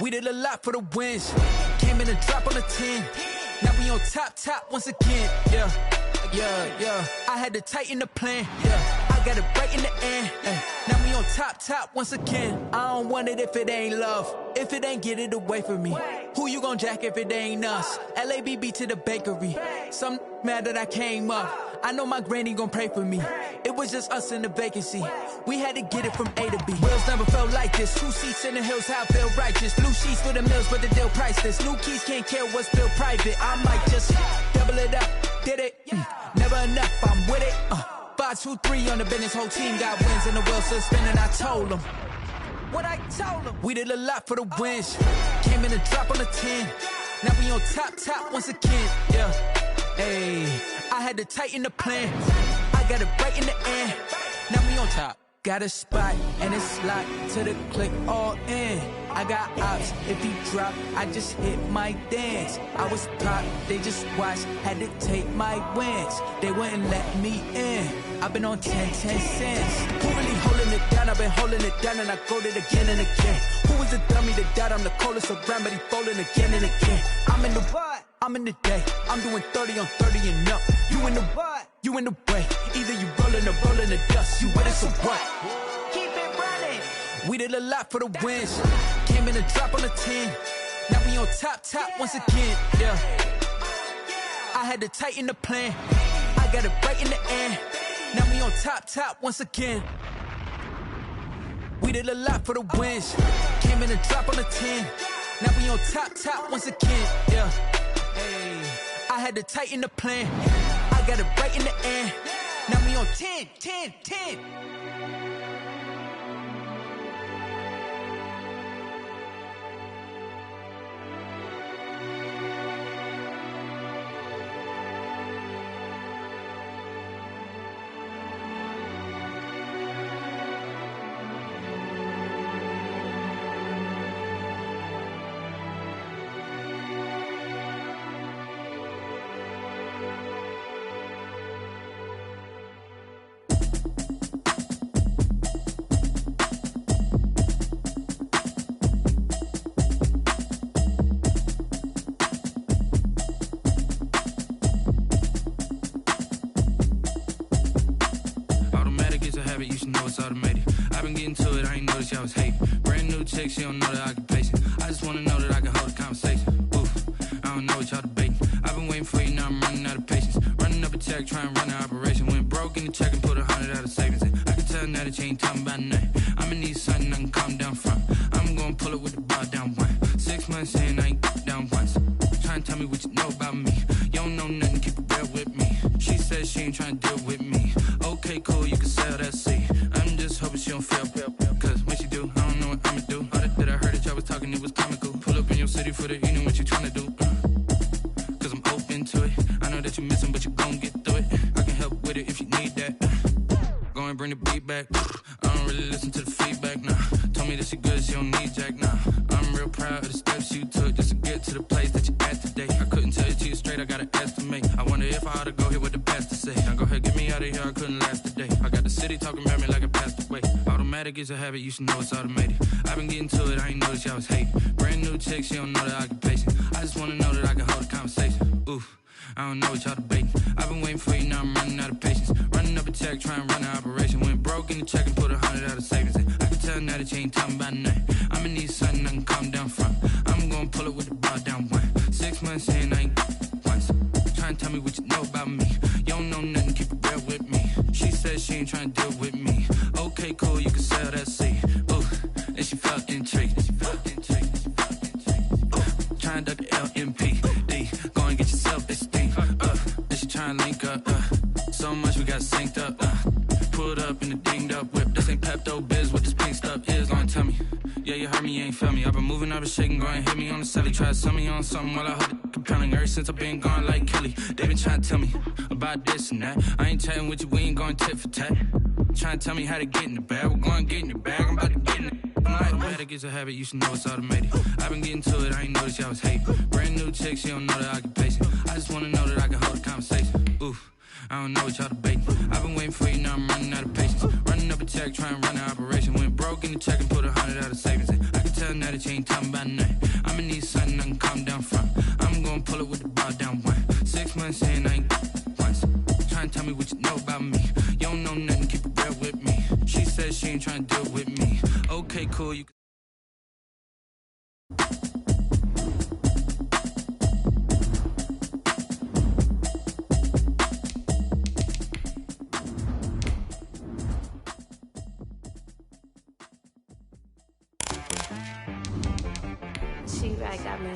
We did a lot for the wins. Came in a drop on a 10. Now we on top once again. Yeah. I had to tighten the plan. Yeah. I got it right in the end. Now we on top once again. I don't want it if it ain't love. If it ain't, get it away from me. Who you gon' jack if it ain't us? LABB to the bakery. Some mad that I came up. I know my granny gon' pray for me. It was just us in the vacancy. We had to get it from A to B. Wheels never felt like this. 2 seats in the hills, how I feel righteous. Blue sheets for the mills, but the deal priceless. New keys can't care what's built private. I might just double it up. Did it? Never enough, I'm with it. 5, 2, 3 on the business. Whole team got wins and the wheels still spinning. I told them what I told them. We did a lot for the wins. Came in a drop on a 10. Now we on top once again. Yeah. Hey, I had to tighten the plan. I got it right in the end. Now we on top. Got a spot and it's locked to the click all in. I got ops, if he drop, I just hit my dance. I was pop, they just watched, had to take my wins. They wouldn't let me in. I've been on 10 cents. Who really holding it down? I've been holding it down and I go it again and again. Who was the dummy that died? I'm the coldest around, but he folding again and again. I'm in the what? I'm in the day. I'm doing 30 on 30 and up. You in the what? You in the way. Either you rolling or rolling the dust. You with us or what? Keep it running. We did a lot for the wins. Came in a drop on a 10. Now we on top once again. Yeah. I had to tighten the plan. I got it right in the end. Now we on top once again. We did a lot for the wins. Came in a drop on a 10. Now we on top once again. Yeah. Hey, I had to tighten the plan. I got it right in the end. Now we on 10. You should know it's automated. I've been getting to it, I ain't noticed y'all was hating. Brand new chick, she don't know the occupation. I just wanna know that I can hold a conversation. Oof, I don't know what y'all debating. I've been waiting for you, now I'm running out of patience. Running up a check, trying to run an operation. Went broke in the check and put 100 out of savings in. I can tell now that you ain't talking about nothing. I'ma need something I can calm down from. I'm gonna pull it with the bar down one. 6 months in, I ain't down once. Trying to tell me what you know about me. You don't know nothing, keep it real with me. She says she ain't trying to deal with me. Okay, cool, you can sell that seat. I'm just hoping she don't fail. Cause when she do, I don't know what I'ma do. All that I heard that y'all was talking, it was comical. Pull up in your city for the evening, what you tryna do? Cause I'm open to it. I know that you missing, but you gon' get through it. I can help with it if you need that. Go and bring the beat back. I don't really listen to the feedback, nah. Told me that she good, she don't need jack, nah. I'm real proud of the steps you took just to get to the place that you at today. I couldn't tell you to you straight, I gotta estimate. I wonder if I ought to go here with the best to say. Now go ahead, get me out of here, I couldn't last today. I got the city talking about me like I passed away. Automatic is a habit, you should know it's automated. I've been getting to it, I ain't noticed y'all was hating. Brand new chick, she don't know the occupation. I just wanna know that I can hold a conversation. Oof, I don't know what y'all debating. I've been waiting for you, now I'm running out of patience. Running up a check, trying to run an operation. Went broke in the check and put 100 out of savings in. I can tell now that you ain't talking about nothing. I'ma need something I can calm down from. I'm gonna pull it with the bar down one. 6 months in, I ain't once. Trying to tell me what you know about me. You don't know nothing, keep it real with me. She says she ain't trying to deal with me. Okay, cool, you can sell that seat. Ooh, and she felt intrigued. Trying to duck the LMPD. Go and get yourself esteem. And she trying to link up. So much we got synced up. Pulled up in the dinged up whip. This ain't Pepto Biz, what this pink stuff is. Gonna tell me. Yeah, you heard me, you ain't feel me. I've been moving, I've been shaking, go and hit me on the celly. Try to sell me on something while I hold it compelling. Ever since I've been gone like Kelly, they been trying to tell me about this and that. I ain't chatting with you, we ain't going tit for tat. Trying to tell me how to get in the bag. We're going to get in your bag, I'm about to get in it. Automatic is a habit, you should know it's automated. I've been getting to it, I ain't noticed y'all was hating. Brand new chick, she don't know the occupation. I just wanna know that I can hold a conversation. Oof, I don't know what y'all debating. I've been waiting for you, now I'm running out of patience. Running up a check, trying to run an operation. Went broke in the check and put 100 out of savings in. I can tell now that bitch ain't talking about nothing. I'ma need something I can calm down from. I'm gonna pull it with the ball down one. 6 months in, I ain't once. Trying to tell me what you know about me. You don't know nothing, keep it real with me. She said she ain't trying to deal with me. Okay, cool, you. She right got me.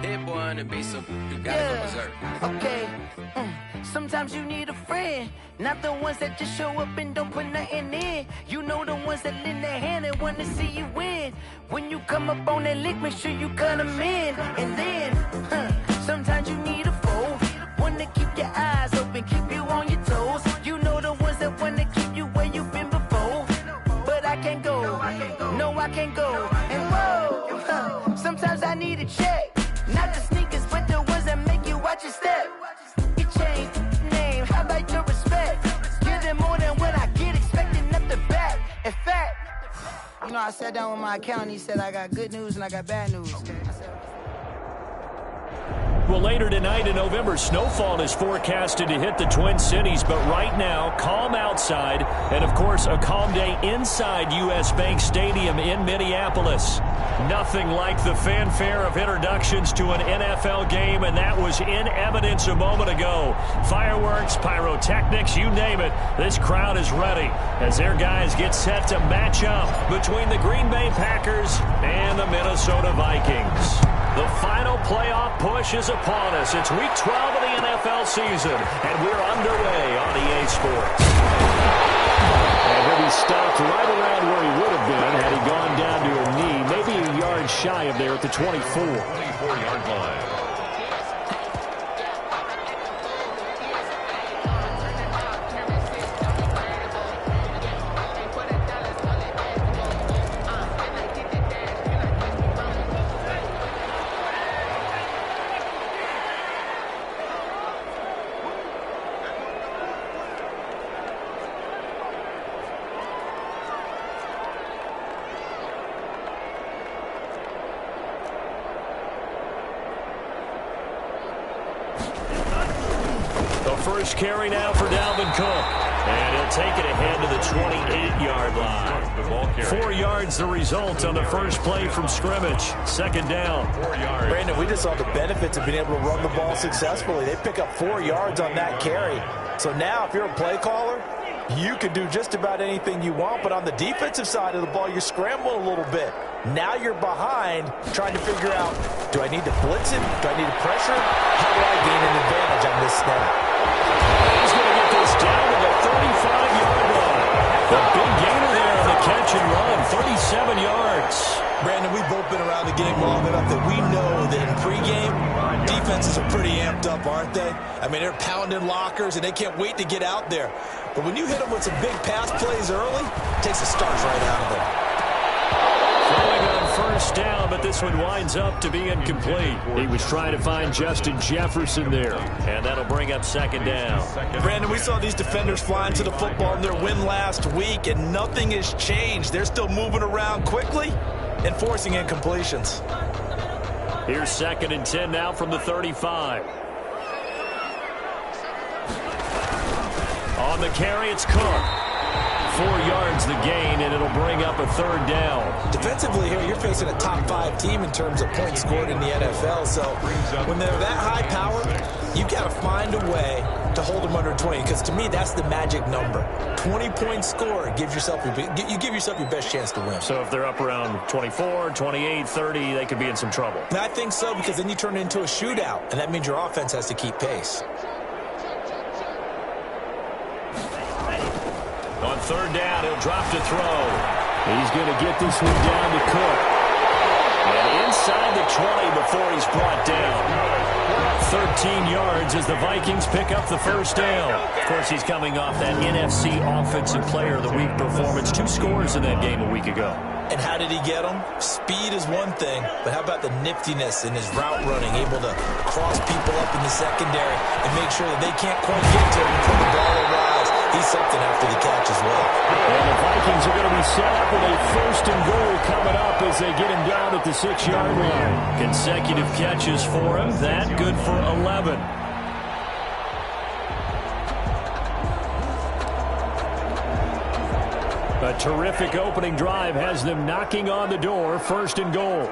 Hit boy on the beat, so you gotta go berserk. Okay. Sometimes you need a friend, not the ones that just show up and don't put nothing in. You know the ones that lend their hand and wanna see you win. When you come up on that lick, make sure you cut them in. And then, sometimes you need a foe, one to keep your eyes open, keep you on your toes. You know the ones that wanna keep you where you've been before. But I can't go, no I can't go. And whoa, sometimes I need a check. Not the sneakers, but the ones that make you watch your step. You change name, how about your respect? Give them more than what I get, expecting up the back. In fact, you know, I sat down with my accountant, he said I got good news and I got bad news. Okay? I said, well, later tonight in November, snowfall is forecasted to hit the Twin Cities, but right now, calm outside, and of course, a calm day inside U.S. Bank Stadium in Minneapolis. Nothing like the fanfare of introductions to an NFL game, and that was in evidence a moment ago. Fireworks, pyrotechnics, you name it. This crowd is ready as their guys get set to match up between the Green Bay Packers and the Minnesota Vikings. The final playoff push is upon us. It's week 12 of the NFL season, and we're underway on EA Sports. And he'll be stopped right around where he would have been had he gone down to a knee, maybe a yard shy of there at the 24-yard line. First carry now for Dalvin Cook. And he'll take it ahead to the 28-yard line. 4 yards the result on the first play from scrimmage. Second down. 4 yards. Brandon, we just saw the benefits of being able to run the ball successfully. They pick up 4 yards on that carry. So now if you're a play caller, you can do just about anything you want. But on the defensive side of the ball, you're scrambling a little bit. Now you're behind trying to figure out, do I need to blitz it? Do I need to pressure? How do I gain an advantage on this snap? He's going to get this down to the 35-yard line. The big gainer there on the catch and run, 37 yards. Brandon, we've both been around the game long enough that we know that in pregame, defenses are pretty amped up, aren't they? I mean, they're pounding lockers, and they can't wait to get out there. But when you hit them with some big pass plays early, it takes the starch right out of them. Throwing on first down, but this one winds up to be incomplete. He was trying to find Justin Jefferson there, and that'll bring up second down. Brandon, we saw these defenders flying to the football in their win last week, and nothing has changed. They're still moving around quickly and forcing incompletions. Here's 2nd and 10 now from the 35. On the carry, it's Cook. 4 yards the gain, and it'll bring up a third down. Defensively here, you're facing a top 5 team in terms of points scored in the NFL. So when they're that high powered, you got to find a way to hold them under 20. Because to me, that's the magic number. 20 points scored gives yourself you give yourself your best chance to win. So if they're up around 24, 28, 30, they could be in some trouble. And I think so, because then you turn it into a shootout, and that means your offense has to keep pace. On third down, he'll drop to throw. He's going to get this one down to Cook. And inside the 20 before he's brought down. 13 yards as the Vikings pick up the first down. Of course, he's coming off that NFC Offensive Player of the Week performance. 2 scores in that game a week ago. And how did he get them? Speed is one thing, but how about the niftiness in his route running, able to cross people up in the secondary and make sure that they can't quite get to him before the ball arrives. he's something after the catch as well. And the Vikings are going to be set up with a 1st and goal coming up as they get him down at the 6-yard line. Consecutive catches for him. That good for 11. A terrific opening drive has them knocking on the door. 1st and goal.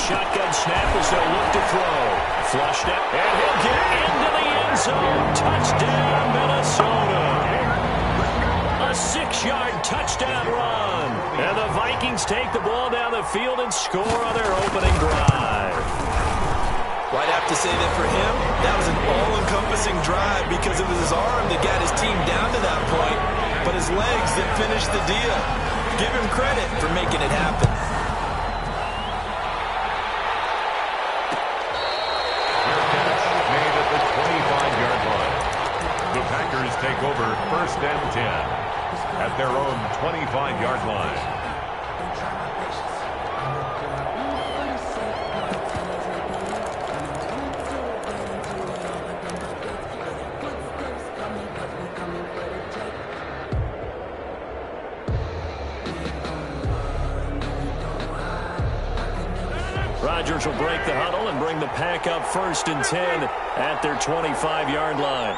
Shotgun snap as they'll look to throw. Flushed it, and he'll get into the end zone. Touchdown, Minnesota. A 6-yard touchdown run. And the Vikings take the ball down the field and score on their opening drive. Well, I'd have to say that for him, that was an all-encompassing drive because it was his arm that got his team down to that point, but his legs that finished the deal. Give him credit for making it happen. Take over 1st and 10 at their own 25-yard line. Rodgers will break the huddle and bring the pack up 1st and 10 at their 25-yard line.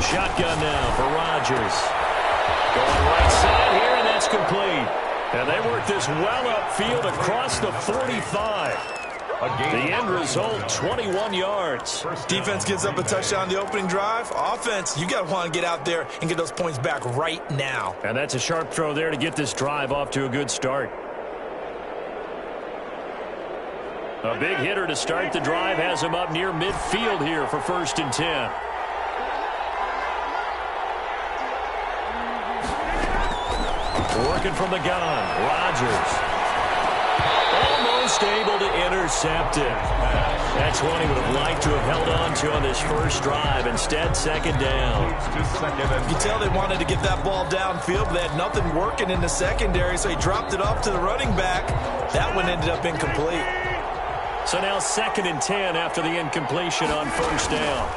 Shotgun now for Rodgers. Going right side here, and that's complete. And they work this well upfield across the 45. The end result, 21 yards. Defense gives up a touchdown the opening drive. Offense, you got to want to get out there and get those points back right now. And that's a sharp throw there to get this drive off to a good start. A big hitter to start the drive has him up near midfield here for 1st and 10. Working from the gun, Rodgers. Almost able to intercept it. That's one he would have liked to have held on to on this first drive. Instead, 2nd down. You can tell they wanted to get that ball downfield, but they had nothing working in the secondary, so he dropped it off to the running back. That one ended up incomplete. So now 2nd and 10 after the incompletion on 1st down.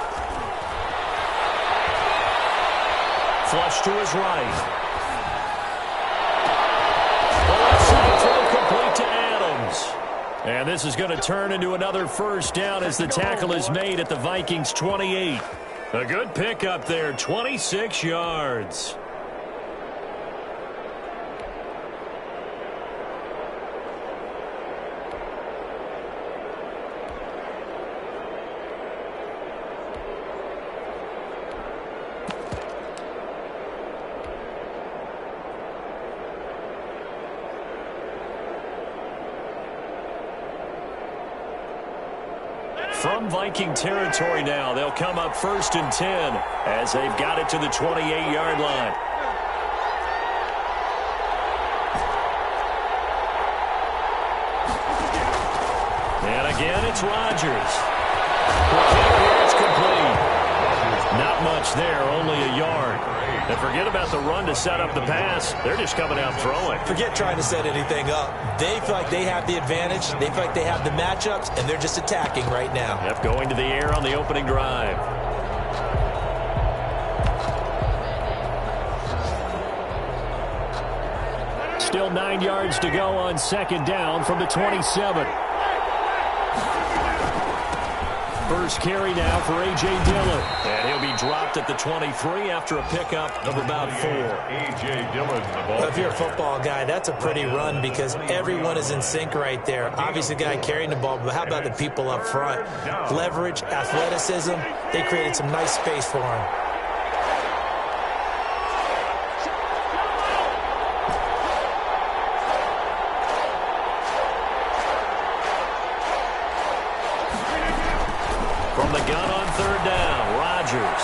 Flush to his right. And this is going to turn into another 1st down as the tackle is made at the Vikings 28. A good pickup there, 26 yards. From Viking territory now, they'll come up 1st and 10 as they've got it to the 28-yard line. And again, it's Rodgers. It's complete. Not much there, only a yard. And forget about the run to set up the pass. They're just coming out throwing. Forget trying to set anything up. They feel like they have the advantage. They feel like they have the matchups, and they're just attacking right now. Yep, going to the air on the opening drive. Still 9 yards to go on 2nd down from the 27. First carry now for A.J. Dillon. And he'll be dropped at the 23 after a pickup of about 4. A.J. Dillon, the ball. Well, if you're a football guy, that's a pretty run because everyone is in sync right there. Obviously, the guy carrying the ball, but how about the people up front? Leverage, athleticism, they created some nice space for him. From the gun on 3rd down, Rodgers.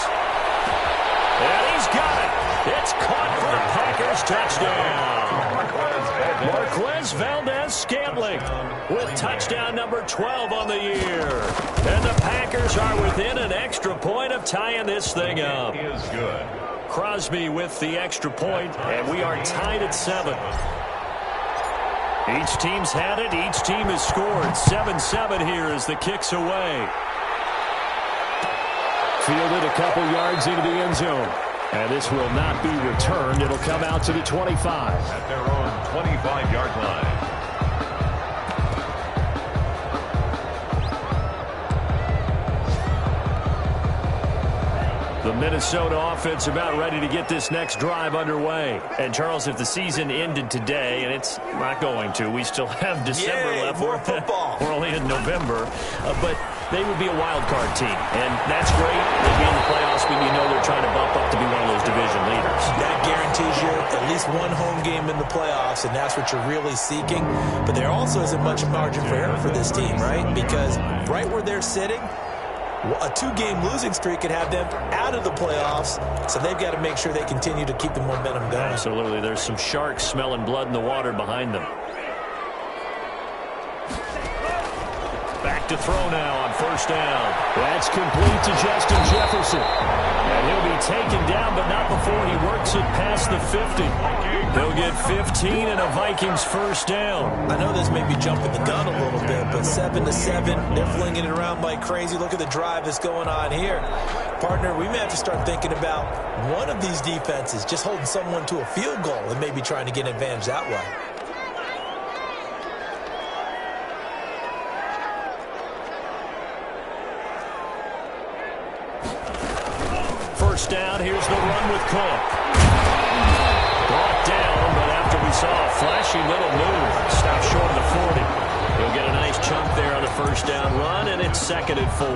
And he's got it. It's caught for the Packers touchdown. Marquez Valdez-Scantling with touchdown number 12 on the year. And the Packers are within an extra point of tying this thing up. Is good. Crosby with the extra point, and we are tied at 7. Each team's had it. Each team has scored. 7-7 here as the kick's away. Fielded a couple yards into the end zone. And this will not be returned. It'll come out to the 25. At their own 25-yard line. The Minnesota offense about ready to get this next drive underway. And, Charles, if the season ended today, and it's not going to, we still have December left. More football. We're only in November. But they would be a wild card team. And that's great. They'd be in the playoffs, but you know they're trying to bump up to be one of those division leaders. That guarantees you at least one home game in the playoffs, and that's what you're really seeking. But there also isn't much margin for error for this team, right? Because right where they're sitting, a 2-game losing streak could have them out of the playoffs, so they've got to make sure they continue to keep the momentum going. Absolutely. There's some sharks smelling blood in the water behind them. Back to throw now on first down. That's complete to Justin Jefferson. And he'll be taken down, but not before he works it past the 50. He'll get 15 and a Vikings first down. I know this may be jumping the gun a little bit, but 7-7, they're flinging it around like crazy. Look at the drive that's going on here. Partner, we may have to start thinking about one of these defenses just holding someone to a field goal and maybe trying to get an advantage that way. First down, here's the run with Cook. Brought down, but after we saw a flashy little move, stopped short of the 40. He'll get a nice chunk there on the first down run, and it's 2nd and 4.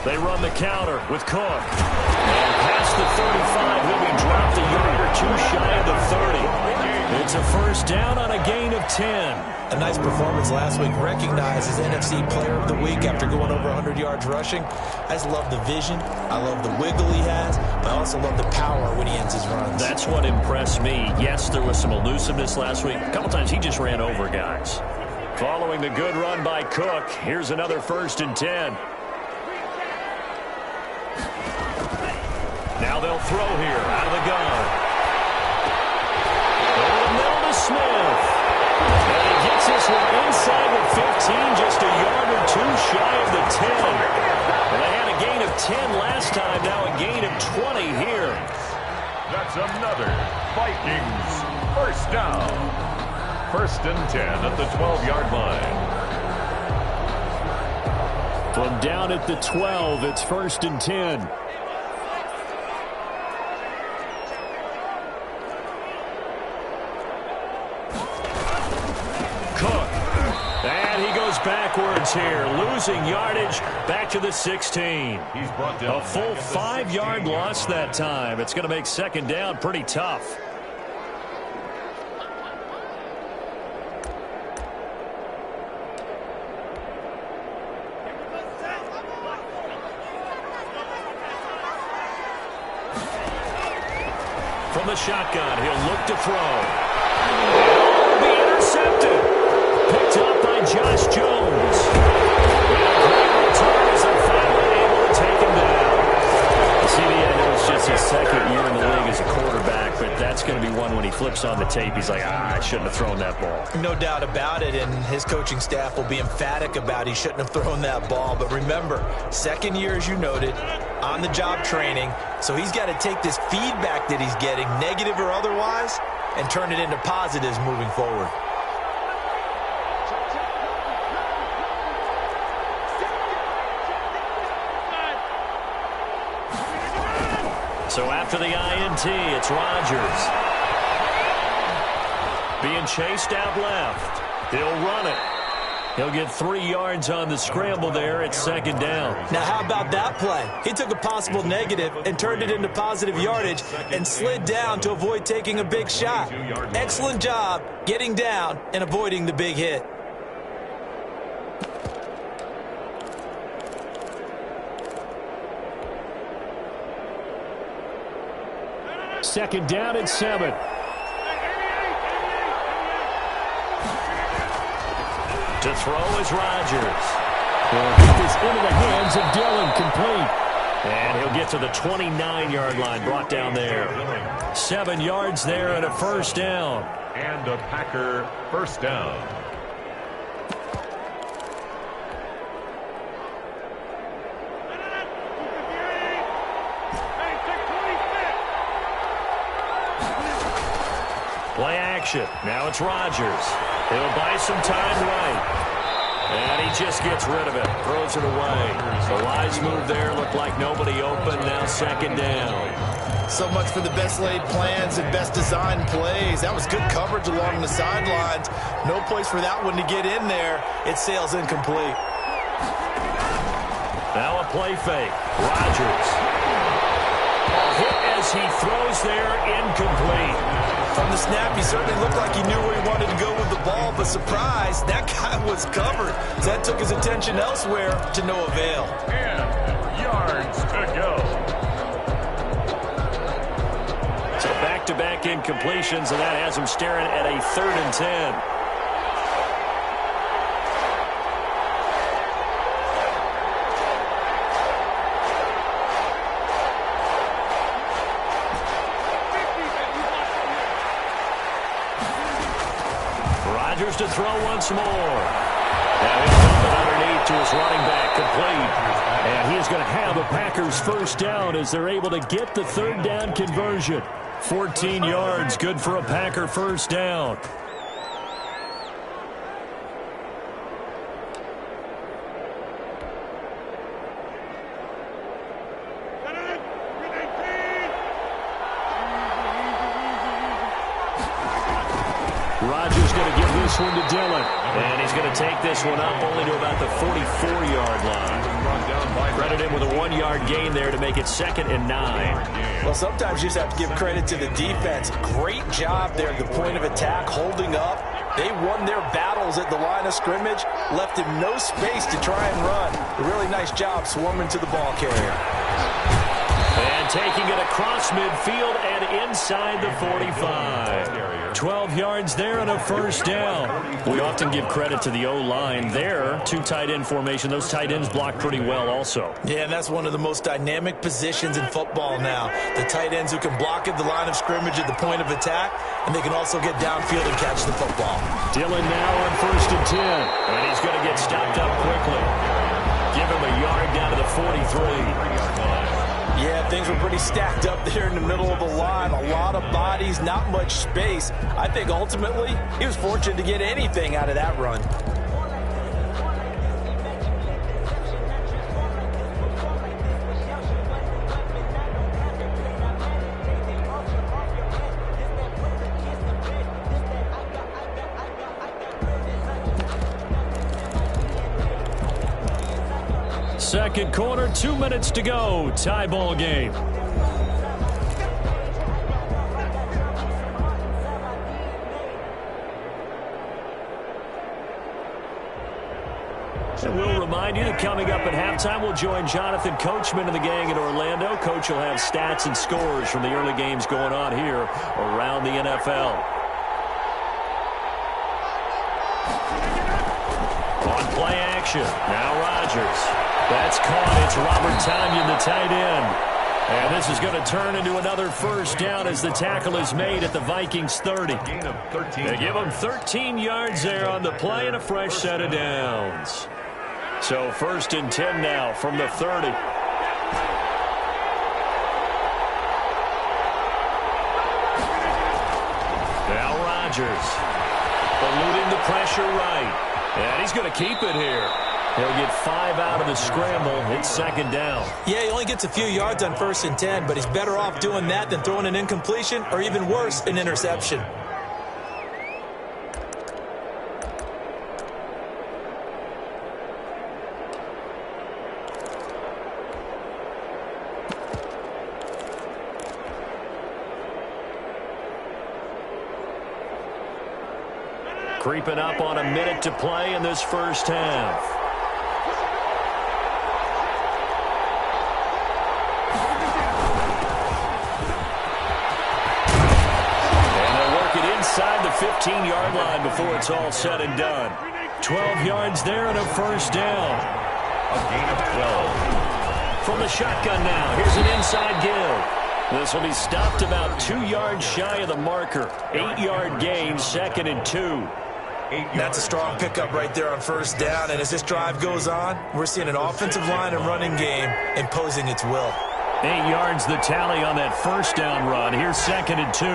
They run the counter with Cook. And past the 35, he'll be dropped a yard or two shy of the 30. It's a first down on a gain of 10. A nice performance last week, recognized as NFC Player of the Week after going over 100 yards rushing. I just love the vision. I love the wiggle he has, but I also love the power when he ends his runs. That's what impressed me. Yes, there was some elusiveness last week. A couple times he just ran over guys. Following the good run by Cook, here's another 1st and 10. Now they'll throw here out of the gun. Over the middle to Smith. And he gets this one inside the 15, just a yard or two shy of the 10. And they had a gain of 10 last time, now a gain of 20 here. That's another Vikings first down. 1st and 10 at the 12-yard line. From down at the 12, it's 1st and 10. Backwards here, losing yardage back to the 16. He's brought down a full 5-yard loss that time. It's going to make 2nd down pretty tough. From the shotgun, he'll look to throw. He'll be intercepted. Picked up by Josh Jones. Great return as they're finally able to take him down. CD, I know it's just his 2nd year in the league as a quarterback, but that's going to be one when he flips on the tape, he's like, I shouldn't have thrown that ball. No doubt about it, and his coaching staff will be emphatic about he shouldn't have thrown that ball. But remember, 2nd year, as you noted, on-the-job training, so he's got to take this feedback that he's getting, negative or otherwise, and turn it into positives moving forward. So after the INT, it's Rodgers. Being chased out left. He'll run it. He'll get 3 yards on the scramble there at second down. Now, how about that play? He took a possible negative and turned it into positive yardage and slid down to avoid taking a big shot. Excellent job getting down and avoiding the big hit. Second down and 7. To throw is Rodgers. He'll get this into the hands of Dillon, complete. And he'll get to the 29-yard line, brought down there. 7 yards there and a first down. And a Packer first down. Play action. Now it's Rodgers. He'll buy some time right. And he just gets rid of it. Throws it away. The wise move there. Looked like nobody open. Now second down. So much for the best laid plans and best designed plays. That was good coverage along the sidelines. No place for that one to get in there. It sails incomplete. Now a play fake. Rodgers. Hit as he throws there, incomplete. From the snap, he certainly looked like he knew where he wanted to go with the ball, but surprise, that guy was covered. So that took his attention elsewhere to no avail. And yards to go. So back-to-back incompletions, and that has him staring at a 3rd and 10. To throw once more. Now he'll dump it underneath to his running back, complete. And he is going to have a Packers first down as they're able to get the 3rd down conversion. 14 yards, good for a Packer first down. Rodgers going to give this one to Dillon. And he's going to take this one up only to about the 44-yard line. Credit him with a 1-yard gain there to make it 2nd and 9. Well, sometimes you just have to give credit to the defense. Great job there at the point of attack, holding up. They won their battles at the line of scrimmage, left him no space to try and run. A really nice job swarming to the ball carrier. And taking it across midfield and inside the 45. 12 yards there and a first down. We often give credit to the O-line there. 2 tight end formation. Those tight ends block pretty well also. Yeah, and that's one of the most dynamic positions in football now. The tight ends who can block at the line of scrimmage at the point of attack, and they can also get downfield and catch the football. Dillon now on 1st and 10. And he's going to get stopped up quickly. Give him a yard down to the 43. Yeah, things were pretty stacked up there in the middle of the line. A lot of bodies, not much space. I think ultimately he was fortunate to get anything out of that run. Second quarter, 2 minutes to go. Tie ball game. And we'll remind you that coming up at halftime, we'll join Jonathan Coachman and the gang in Orlando. Coach will have stats and scores from the early games going on here around the NFL. On play action, now Rodgers. That's caught. It's Robert Tonyan, the tight end. And this is going to turn into another first down as the tackle is made at the Vikings 30. They give them 13 yards there on the play and a fresh set of downs. So 1st and 10 now from the 30. Now Rodgers eluding the pressure right. And he's going to keep it here. He'll get 5 out of the scramble. It's 2nd down. Yeah, he only gets a few yards on 1st and 10, but he's better off doing that than throwing an incompletion or even worse, an interception. Creeping up on a minute to play in this first half. And they'll work it inside the 15-yard line before it's all said and done. 12 yards there and a first down. A gain of 12. From the shotgun now, here's an inside give. This will be stopped about 2 yards shy of the marker. 8-yard gain, 2nd and 2. That's a strong pickup right there on first down. And as this drive goes on, we're seeing an offensive line and running game imposing its will. 8 yards the tally on that first down run. Here's 2nd and 2.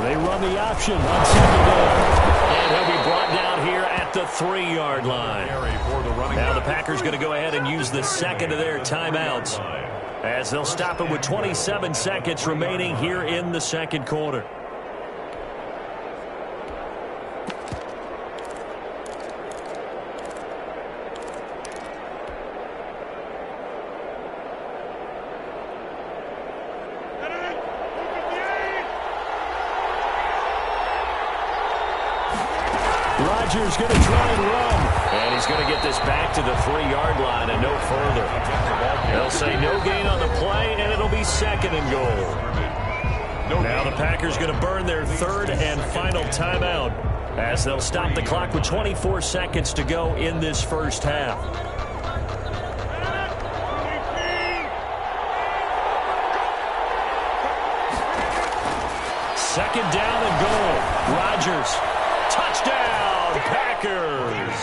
They run the option on 2nd down. And he'll be brought down here at the 3-yard line. Now the Packers going to go ahead and use the second of their timeouts as they'll stop it with 27 seconds remaining here in the second quarter. Rodgers going to try and run. And he's going to get this back to the 3-yard line and no further. They'll say no gain on the play, and it'll be 2nd and goal. Now the Packers going to burn their 3rd and final timeout as they'll stop the clock with 24 seconds to go in this first half. Second down and goal. Rodgers. Touchdown, Packers.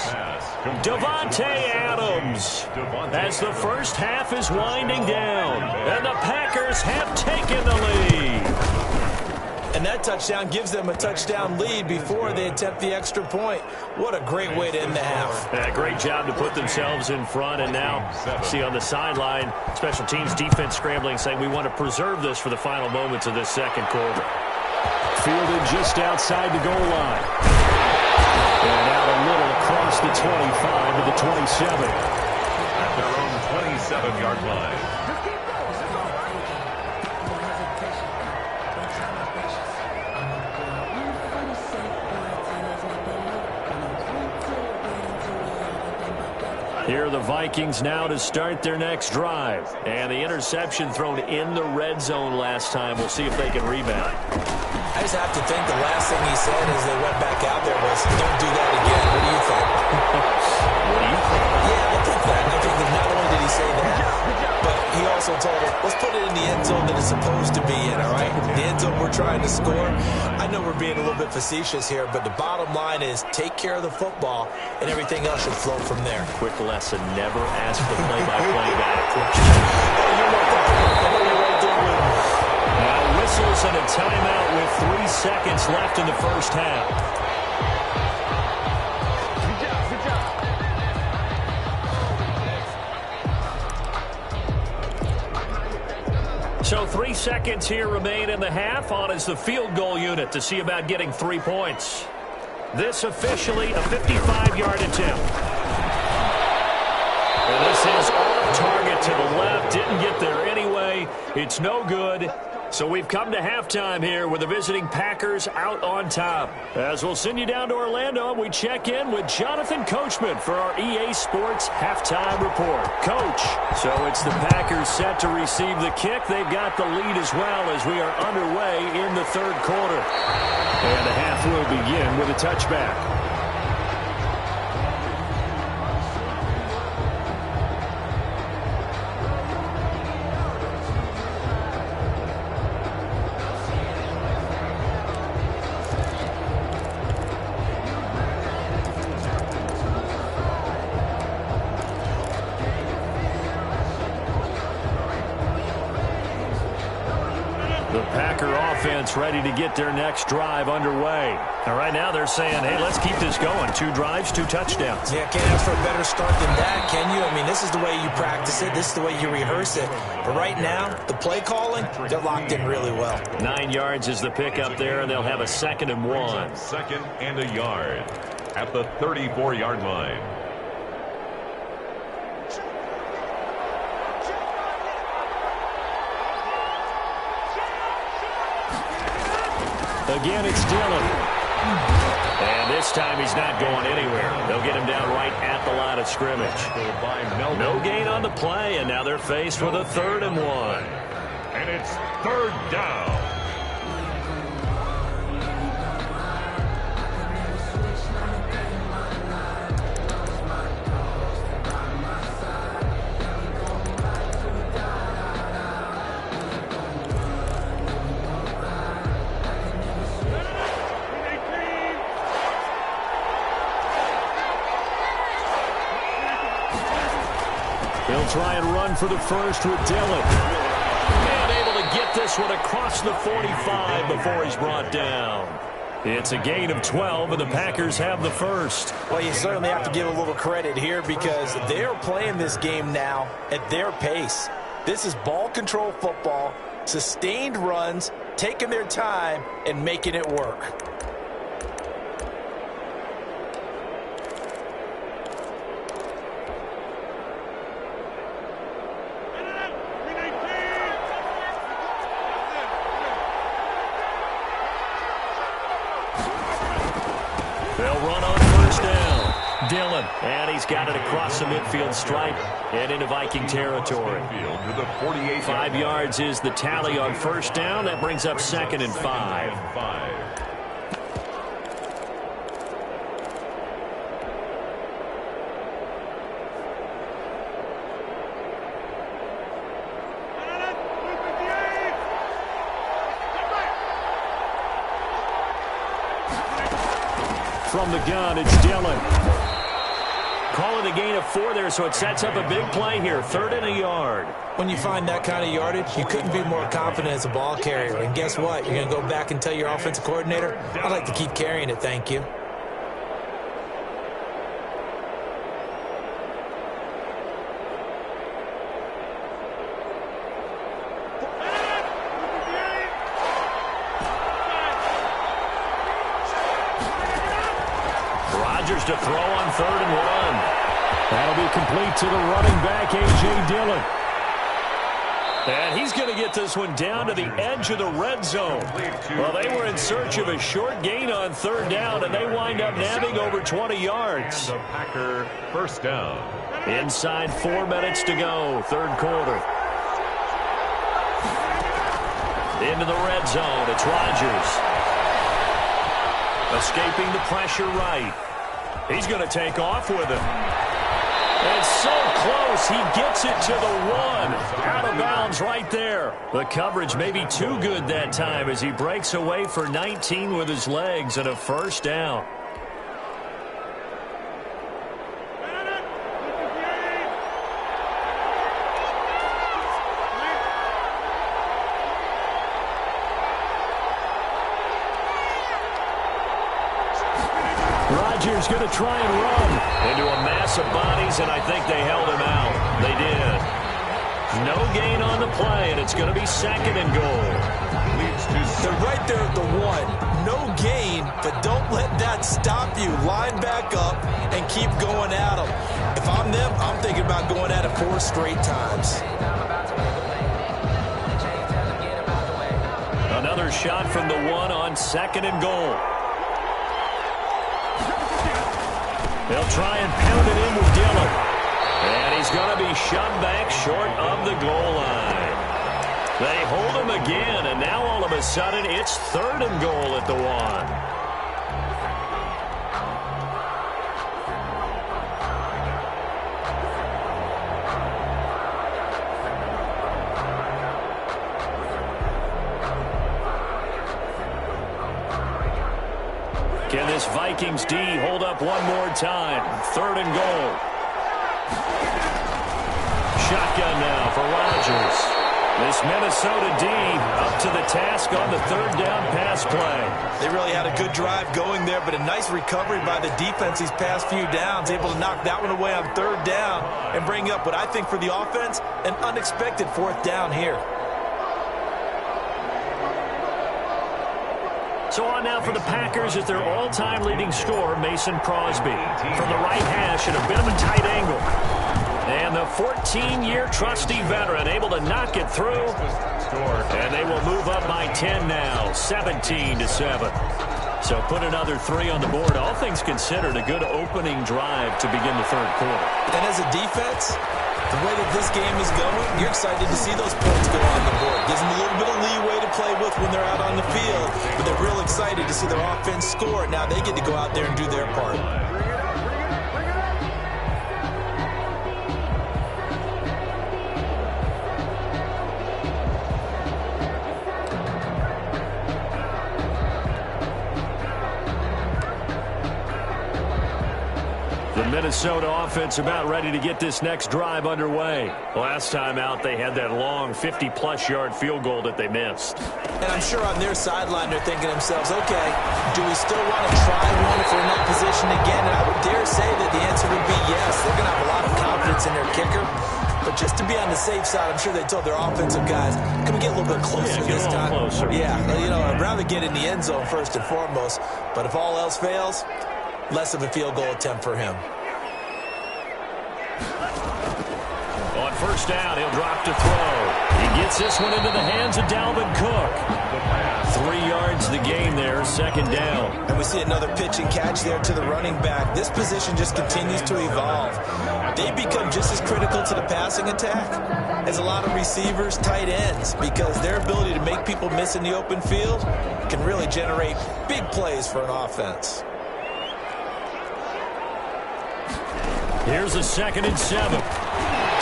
Davante Adams as the first half is winding down, and the Packers have taken the lead. And that touchdown gives them a touchdown lead before they attempt the extra point. What a great way to end the half. Yeah, great job to put themselves in front, and now see on the sideline, special teams defense scrambling, saying we want to preserve this for the final moments of this second quarter. Fielded just outside the goal line. And out a little across the 25 to the 27. At their own 27-yard line. Here are the Vikings now to start their next drive. And the interception thrown in the red zone last time. We'll see if they can rebound. I just have to think the last thing he said as they went back out there was, don't do that again. What do you think? What do you think? Yeah, I think that. I think that not only did he say that, but he also told him, let's put it in the end zone that it's supposed to be in, all right? The end zone we're trying to score. I know we're being a little bit facetious here, but the bottom line is take care of the football, and everything else should flow from there. Quick lesson, never ask the play-by-play guy a question. Now whistles and a timeout with 3 seconds left in the first half. So 3 seconds here remain in the half. On is the field goal unit to see about getting 3 points. This officially a 55-yard attempt. And this is off target to the left. Didn't get there anyway. It's no good. So we've come to halftime here with the visiting Packers out on top. As we'll send you down to Orlando, we check in with Jonathan Coachman for our EA Sports Halftime Report. Coach, so it's the Packers set to receive the kick. They've got the lead as well as we are underway in the third quarter. And the half will begin with a touchback. The Packer offense ready to get their next drive underway. And right now they're saying, hey, let's keep this going. 2 drives, 2 touchdowns. Yeah, can't ask for a better start than that, can you? I mean, this is the way you practice it. This is the way you rehearse it. But right now, the play calling, they're locked in really well. 9 yards is the pickup there, and they'll have a 2nd and 1. 2nd and a yard at the 34-yard line. Again, it's Dillon. And this time he's not going anywhere. They'll get him down right at the line of scrimmage. No gain on the play, and now they're faced with a 3rd and 1. And it's 3rd down. They'll try and run for the first with Dillon. And able to get this one across the 45 before he's brought down. It's a gain of 12, and the Packers have the first. Well, you certainly have to give a little credit here because they're playing this game now at their pace. This is ball control football, sustained runs, taking their time, and making it work. They'll run on first down. Dillon, and he's got it across the midfield stripe and into Viking territory. 5 yards is the tally on first down. That brings up 2nd and 5. From the gun, it's Dillon. Calling a gain of 4 there, so it sets up a big play here. 3rd and a yard. When you find that kind of yardage, you couldn't be more confident as a ball carrier. And guess what? You're going to go back and tell your offensive coordinator, I'd like to keep carrying it, thank you. To throw on 3rd and 1. That'll be complete to the running back, A.J. Dillon. And he's going to get this one down to the edge of the red zone. Well, they were in search of a short gain on 3rd down, and they wind up nabbing over 20 yards. The Packer first down. Inside 4 minutes to go, 3rd quarter. Into the red zone, it's Rodgers. Escaping the pressure right. He's going to take off with it. And so close, he gets it to the 1. Out of bounds right there. The coverage may be too good that time as he breaks away for 19 with his legs and a first down. Rodgers going to try and run into a mass of bodies, and I think they held him out. They did. No gain on the play, and it's going to be 2nd and goal. They're right there at the 1. No gain, but don't let that stop you. Line back up and keep going at them. If I'm them, I'm thinking about going at it 4 straight times. Another shot from the 1 on 2nd and goal. They'll try and pound it in with Dillon. And he's going to be shoved back short of the goal line. They hold him again, and now all of a sudden it's 3rd and goal at the 1. Can this Vikings D hold up one more time? 3rd and goal. Shotgun now for Rodgers. This Minnesota D up to the task on the third down pass play. They really had a good drive going there, but a nice recovery by the defense these past few downs, able to knock that one away on third down and bring up what I think for the offense, an unexpected fourth down here. So on now for the Packers is their all-time leading scorer, Mason Crosby. From the right hash at a bit of a tight angle. And the 14-year trusty veteran able to knock it through. And they will move up by 10 now, 17-7. So put another 3 on the board. All things considered, a good opening drive to begin the third quarter. And as a defense, the way that this game is going, you're excited to see those points go on the board. Gives them a little bit of leeway to play with when they're out on the field. But they're real excited to see their offense score. Now they get to go out there and do their part. Minnesota offense about ready to get this next drive underway. Last time out, they had that long 50-plus yard field goal that they missed. And I'm sure on their sideline they're thinking to themselves, okay, do we still want to try one if we're in that position again? And I would dare say that the answer would be yes. They're going to have a lot of confidence in their kicker. But just to be on the safe side, I'm sure they told their offensive guys, can we get a little bit closer this time? Closer. Yeah, you know, I'd rather get in the end zone first and foremost. But if all else fails, less of a field goal attempt for him. On first down, he'll drop to throw. He gets this one into the hands of Dalvin Cook. 3 yards the gain there, second down. And we see another pitch and catch there to the running back. This position just continues to evolve. They become just as critical to the passing attack as a lot of receivers, tight ends, because their ability to make people miss in the open field can really generate big plays for an offense. Here's a 2nd and 7.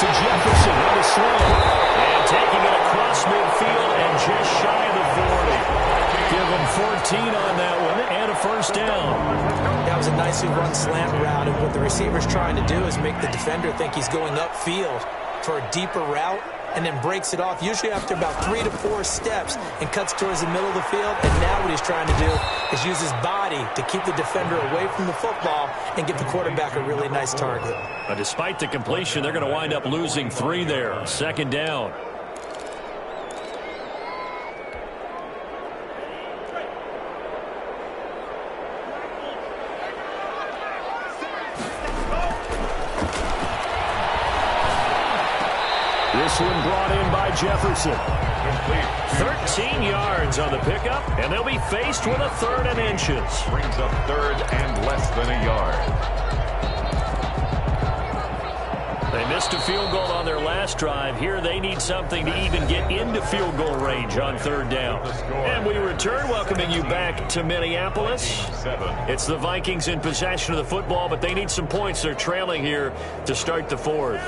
To Jefferson on the sling. And taking it across midfield and just shy of the 40. Give him 14 on that one and a first down. That was a nicely run slant route, and what the receiver's trying to do is make the defender think he's going upfield for a deeper route and then breaks it off, usually after about 3 to 4 steps, and cuts towards the middle of the field. And now what he's trying to do is use his body to keep the defender away from the football and give the quarterback a really nice target. But despite the completion, they're going to wind up losing 3 there. Second down. This one brought in by Jefferson. 13 yards on the pickup, and they'll be faced with a 3rd and inches. Brings up 3rd and less than a yard. They missed a field goal on their last drive. Here they need something to even get into field goal range on 3rd down. And we return, welcoming you back to Minneapolis. It's the Vikings in possession of the football, but they need some points. They're trailing here to start the 4th.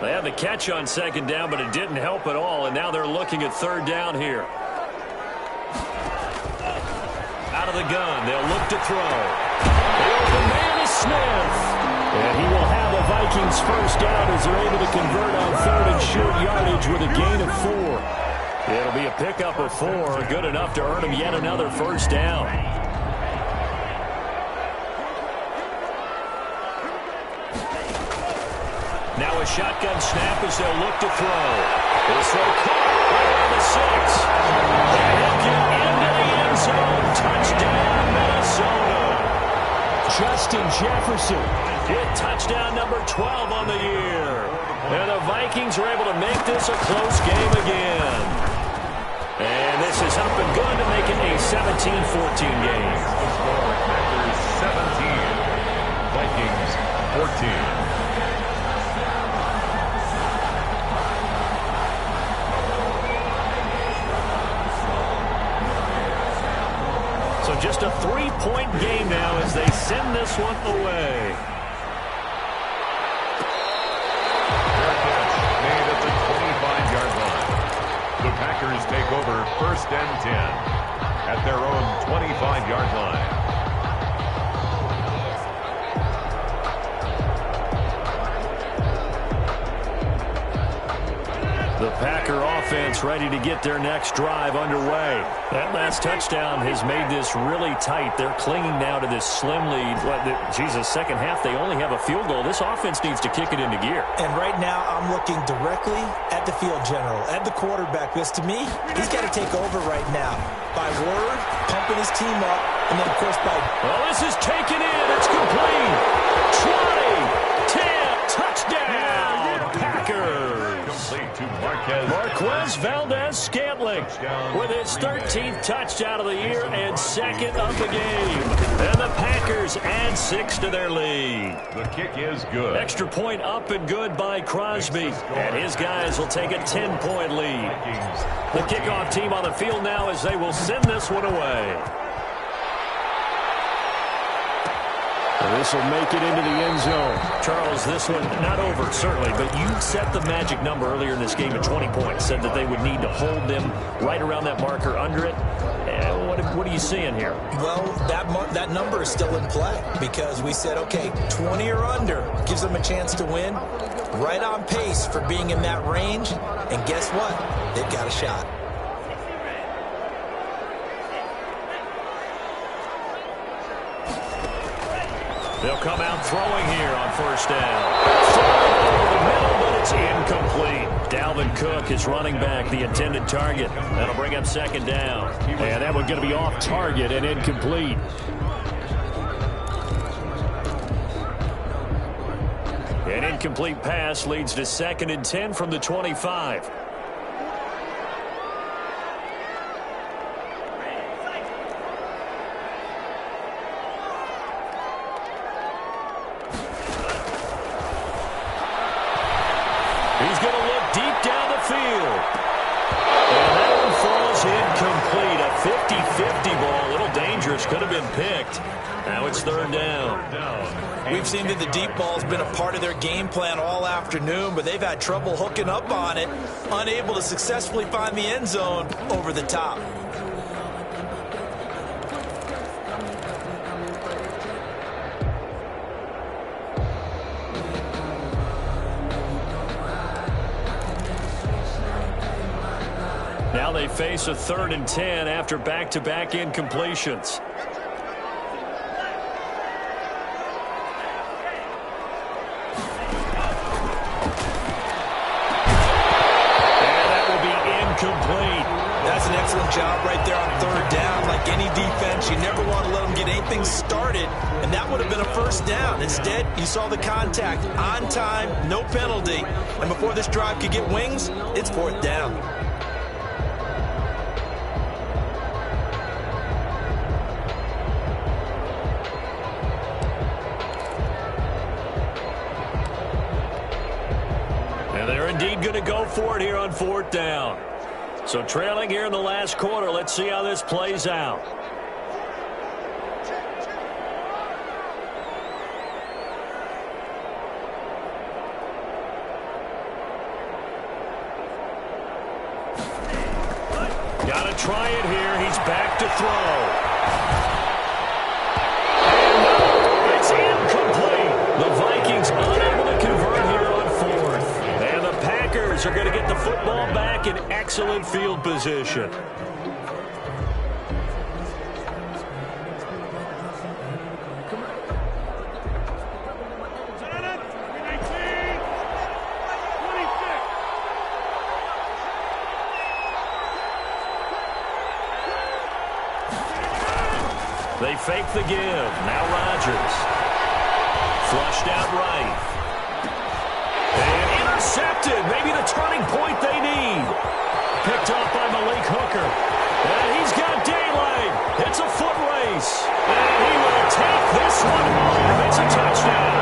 They had the catch on 2nd down, but it didn't help at all, and now they're looking at 3rd down here. Out of the gun, they'll look to throw. The open man is Smith. And he will have the Vikings first down as they're able to convert on 3rd and short yardage with a gain of 4. It'll be a pickup of 4, good enough to earn him yet another first down. Now a shotgun snap as they'll look to throw. This throw caught right on the 6. And he'll get into the end zone. Touchdown, Minnesota. Justin Jefferson. Hit touchdown number 12 on the year. And the Vikings are able to make this a close game again. And this is up and good to make it a 17-14 game. 17. Vikings 14. So just a 3-point game now as they send this one away. Their catch made at the 25-yard line. The Packers take over 1st and 10 at their own 25-yard line. The Packer offense ready to get their next drive underway. That last touchdown has made this really tight. They're clinging now to this slim lead. Second half, they only have a field goal. This offense needs to kick it into gear. And right now, I'm looking directly at the field general, at the quarterback, because to me, he's got to take over right now. By word, pumping his team up, and then, of course, by... Well, this is taken in. It's complete. 20, 10, touchdown, Packers. To Marquez Valdez-Scantling with his 13th touchdown of the year and second of the game. And the Packers add 6 to their lead. The kick is good. Extra point up and good by Crosby. And his guys will take a 10-point lead. The kickoff team on the field now as they will send this one away. This will make it into the end zone. Charles, this one not over, certainly, but you set the magic number earlier in this game at 20 points, said that they would need to hold them right around that marker under it. What are you seeing here? Well, that number is still in play because we said, okay, 20 or under gives them a chance to win. Right on pace for being in that range. And guess what? They've got a shot. They'll come out throwing here on first down. Over the middle, but it's incomplete. Dalvin Cook is running back, the intended target. That'll bring up second down. And that one's going to be off target and incomplete. An incomplete pass leads to 2nd and 10 from the 25. He's going to look deep down the field. And that one falls incomplete. A 50-50 ball. A little dangerous. Could have been picked. Now it's third down. We've seen that the deep ball's been a part of their game plan all afternoon, but they've had trouble hooking up on it, unable to successfully find the end zone over the top. Now they face a 3rd and 10 after back-to-back incompletions. That's an excellent job right there on third down. Like any defense, you never want to let them get anything started, and that would have been a first down. Instead, you saw the contact on time, no penalty, and before this drive could get wings, it's fourth down. And they're indeed going to go for it here on fourth down. So trailing here in the last quarter. Let's see how this plays out. Got to try it here. He's back to throw. And it's incomplete. The Vikings unable to convert here on fourth. And the Packers are going to get the football back in excellent field position. They fake the give. Now Rodgers. Flushed out right. And intercepted. Maybe the turning point they need. Picked off by Malik Hooker. And he's got daylight. It's a foot race. And he will take this one home. It's a touchdown.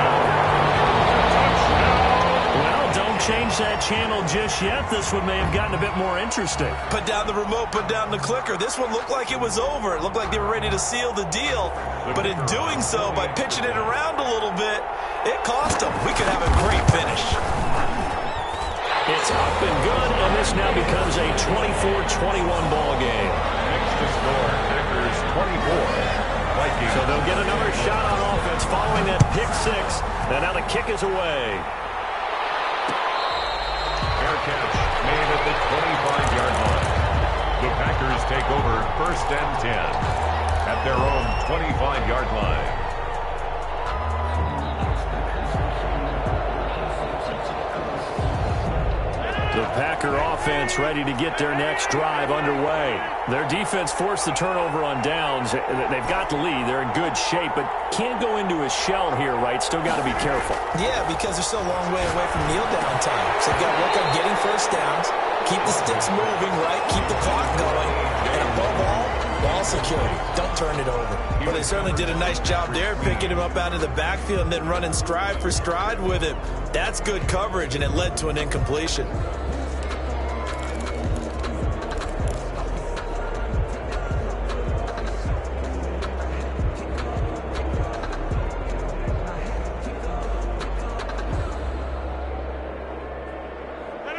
Well, don't change that channel just yet. This one may have gotten a bit more interesting. Put down the remote, put down the clicker. This one looked like it was over. It looked like they were ready to seal the deal. But in doing so, by pitching it around a little bit, it cost them. We could have a great finish. It's up and good, and this now becomes a 24-21 ball game. Next to score, Packers 24. Vikings. So they'll get another shot on offense following that pick six. And now the kick is away. Fair catch made at The Packers take over 1st and 10 at their own 25-yard line. The Packer offense ready to get their next drive underway. Their defense forced the turnover on downs. They've got the lead. They're in good shape, but can't go into a shell here, right? Still got to be careful. Yeah, because they're still a long way away from kneel down time. So they've got to work on getting first downs, keep the sticks moving, right? Keep the clock going. And above all, ball security. Don't turn it over. Well, they certainly did a nice job there, picking him up out of the backfield and then running stride for stride with him. That's good coverage, and it led to an incompletion.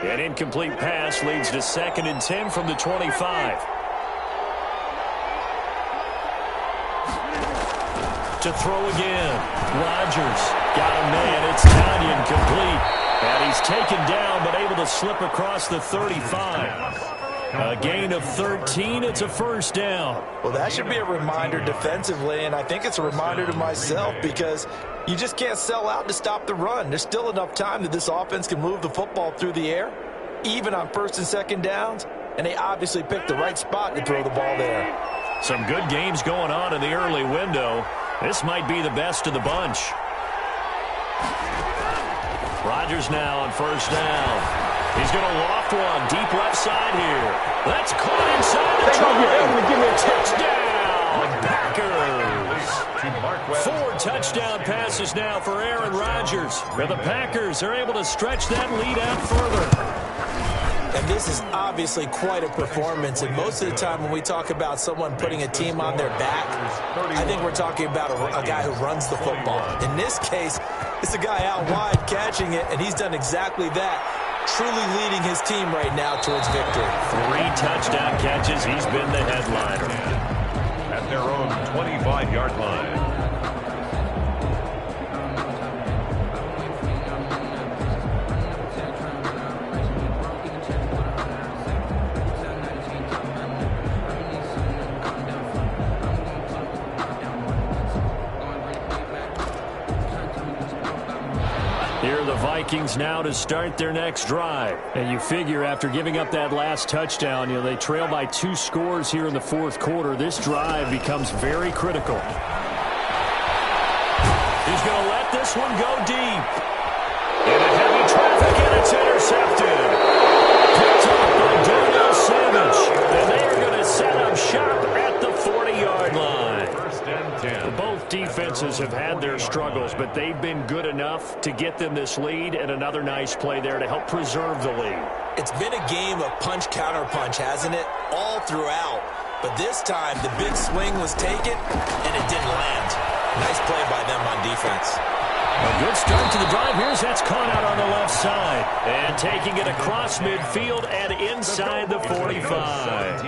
An incomplete pass leads to 2nd and 10 from the 25. To throw again. Rodgers got a man. It's Tanyan complete. And he's taken down but able to slip across the 35. A gain of 13. It's a first down. Well, that should be a reminder defensively, and I think it's a reminder to myself because you just can't sell out to stop the run. There's still enough time that this offense can move the football through the air, even on 1st and 2nd downs, and they obviously picked the right spot to throw the ball there. Some good games going on in the early window. This might be the best of the bunch. Rodgers now on 1st down. He's going to loft one deep left side here. That's caught inside the 20. Touchdown, Packers. 4 touchdown passes now for Aaron Rodgers. And the Packers are able to stretch that lead out further. And this is obviously quite a performance. And most of the time when we talk about someone putting a team on their back, I think we're talking about a guy who runs the football. In this case, it's a guy out wide catching it, and he's done exactly that. Truly leading his team right now towards victory. 3 touchdown catches. He's been the headliner. At their own 25-yard line. Here are the Vikings now to start their next drive. And you figure after giving up that last touchdown, they trail by 2 scores here in the 4th quarter. This drive becomes very critical. He's going to let this one go deep. In a heavy traffic, and it's intercepted. Picked up by Darnell Savage. And they are going to set up shop at the 40-yard line. 1st and 10. Both defenses have had their struggles, but they've been good enough to get them this lead, and another nice play there to help preserve the lead. It's been a game of punch-counter-punch, hasn't it? All throughout. But this time, the big swing was taken, and it didn't land. Nice play by them on defense. A good start to the drive. Here's that's caught out on the left side. And taking it across midfield and inside the 45.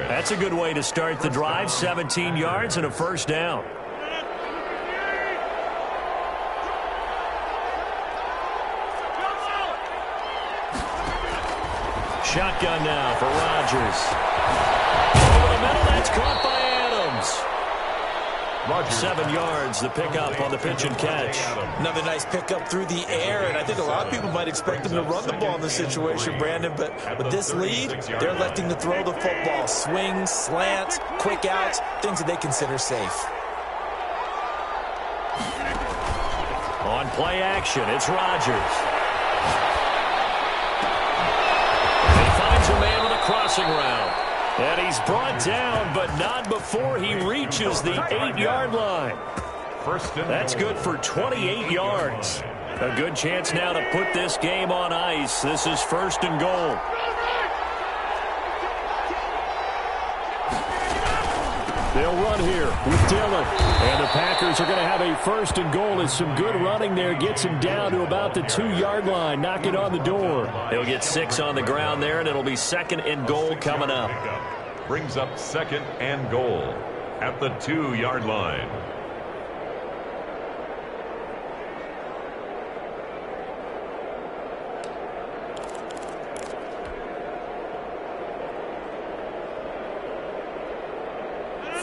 That's a good way to start the drive. 17 yards and a first down. Shotgun now for Rodgers. Over the middle, that's caught by Adams. 7 yards, the pickup on the pitch and catch. Another nice pickup through the air, and I think a lot of people might expect them to run the ball in this situation, Brandon, but with this lead, they're electing to throw the football. Swings, slants, quick outs, things that they consider safe. On play action, it's Rodgers. He finds a man with a crossing route. And he's brought down, but not before he reaches the 8-yard line. That's good for 28 yards. A good chance now to put this game on ice. This is 1st and goal. They'll run here with Dillon. And the Packers are going to have a 1st and goal as some good running there gets him down to about the 2-yard line, knocking on the door. He'll get 6 on the ground there, and it'll be 2nd and goal coming up. Brings up 2nd and goal at the 2-yard line.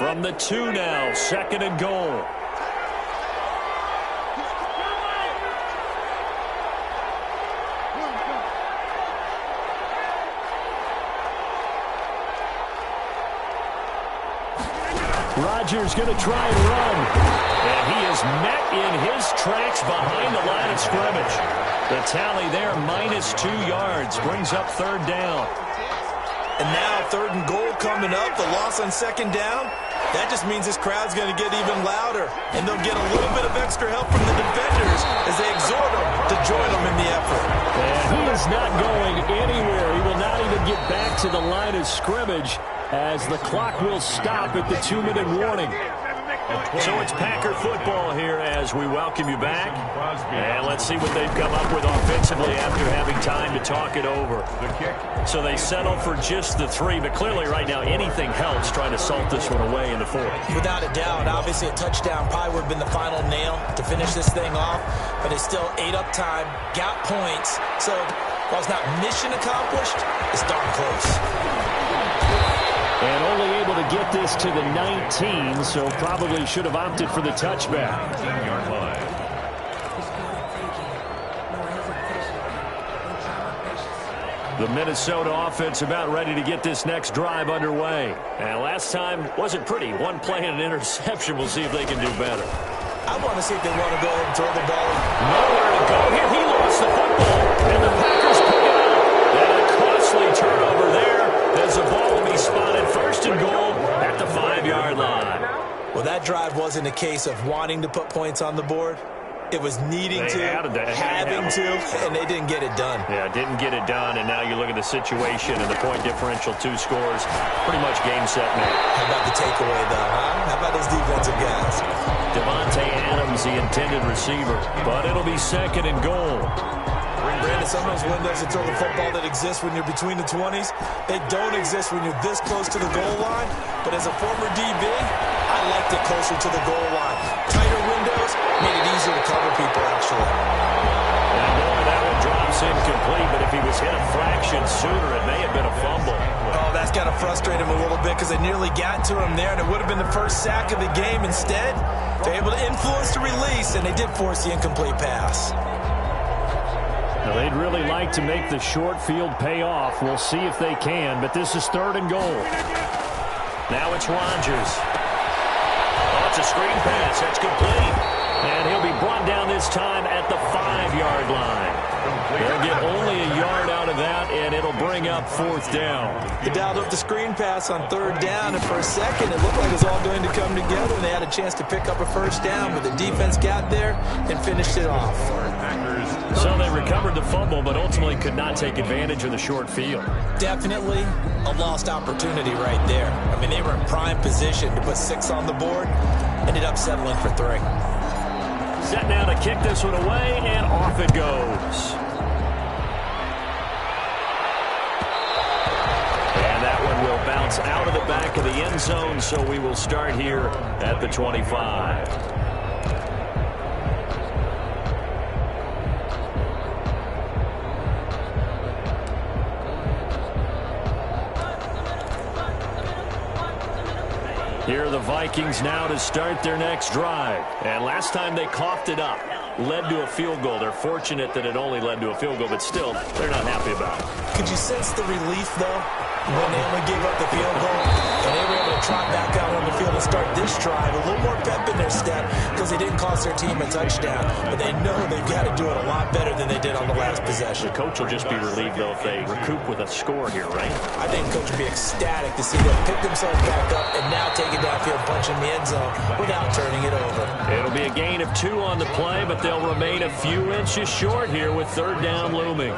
From the 2 now, 2nd and goal. Rodgers going to try and run. And he is met in his tracks behind the line of scrimmage. The tally there, -2 yards, brings up 3rd down. And now 3rd and goal coming up, the loss on 2nd down. That just means this crowd's going to get even louder. And they'll get a little bit of extra help from the defenders as they exhort them to join them in the effort. And he is not going anywhere. He will not even get back to the line of scrimmage as the clock will stop at the 2-minute warning. So it's Packer football here as we welcome you back. And let's see what they've come up with offensively after having time to talk it over. So they settle for just the 3, but clearly right now anything helps trying to salt this one away in the 4th. Without a doubt, obviously a touchdown probably would have been the final nail to finish this thing off, but it's still ate up time, got points. So while it's not mission accomplished, it's darn close. And only able to get this to the 19, so probably should have opted for the touchback. The Minnesota offense about ready to get this next drive underway. And last time wasn't pretty. One play and an interception. We'll see if they can do better. I want to see if they want to go ahead and throw the ball. Nowhere to go here. He lost the football. And the Packers pick it up. And a costly turnover there as the ball will be spotted 1st and goal at the 5-yard line. Well, that drive wasn't a case of wanting to put points on the board. It was needing to, having to, and they didn't get it done. Yeah, didn't get it done, and now you look at the situation and the point differential, 2 scores, pretty much game, set, match. How about the takeaway, though, huh? How about those defensive guys? Devontae Adams, the intended receiver, but it'll be 2nd and goal. Brandon, some of those windows to throw the football that exist when you're between the 20s, they don't exist when you're this close to the goal line. But as a former DB, I liked it closer to the goal line. Tighter windows made it easier to cover people, actually. And boy, that one drops incomplete, but if he was hit a fraction sooner, it may have been a fumble. Oh, that's got to frustrate him a little bit because they nearly got to him there, and it would have been the first sack of the game. Instead, they're able to influence the release, and they did force the incomplete pass. Now, they'd really like to make the short field pay off. We'll see if they can, but this is 3rd and goal. Now it's Rodgers. Oh, it's a screen pass. That's complete. And he'll be brought down this time at the 5-yard line. They'll get only a yard out of that, and it'll bring up 4th down. They dialed up the screen pass on 3rd down, and for a second, it looked like it was all going to come together, and they had a chance to pick up a 1st down, but the defense got there and finished it off. So they recovered the fumble, but ultimately could not take advantage of the short field. Definitely a lost opportunity right there. I mean, they were in prime position to put 6 on the board, ended up settling for 3. Set now to kick this one away, and off it goes. And that one will bounce out of the back of the end zone, so we will start here at the 25. Here are the Vikings now to start their next drive. And last time they coughed it up, led to a field goal. They're fortunate that it only led to a field goal, but still, they're not happy about it. Could you sense the relief, though, when they only gave up the field goal? And they were able to trot back out on the field and start this drive. A little more pep in their step because they didn't cost their team a touchdown. But they know they've got to do it a lot better than they did on the last possession. The coach will just be relieved, though, if they recoup with a score here, right? I think the coach would be ecstatic to see them pick themselves back up and now take it downfield, punch in the end zone without turning it over. It'll be a gain of 2 on the play, but they'll remain a few inches short here with 3rd down looming.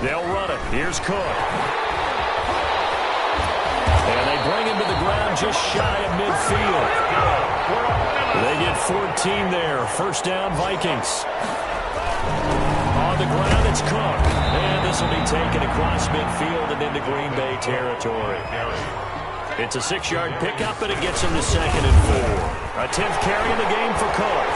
They'll run it. Here's Cook. And they bring him to the ground just shy of midfield. They get 14 there. 1st down, Vikings. On the ground, it's Cook. And this will be taken across midfield and into Green Bay territory. It's a 6-yard pickup, and it gets him to 2nd and 4. A 10th carry in the game for Cook.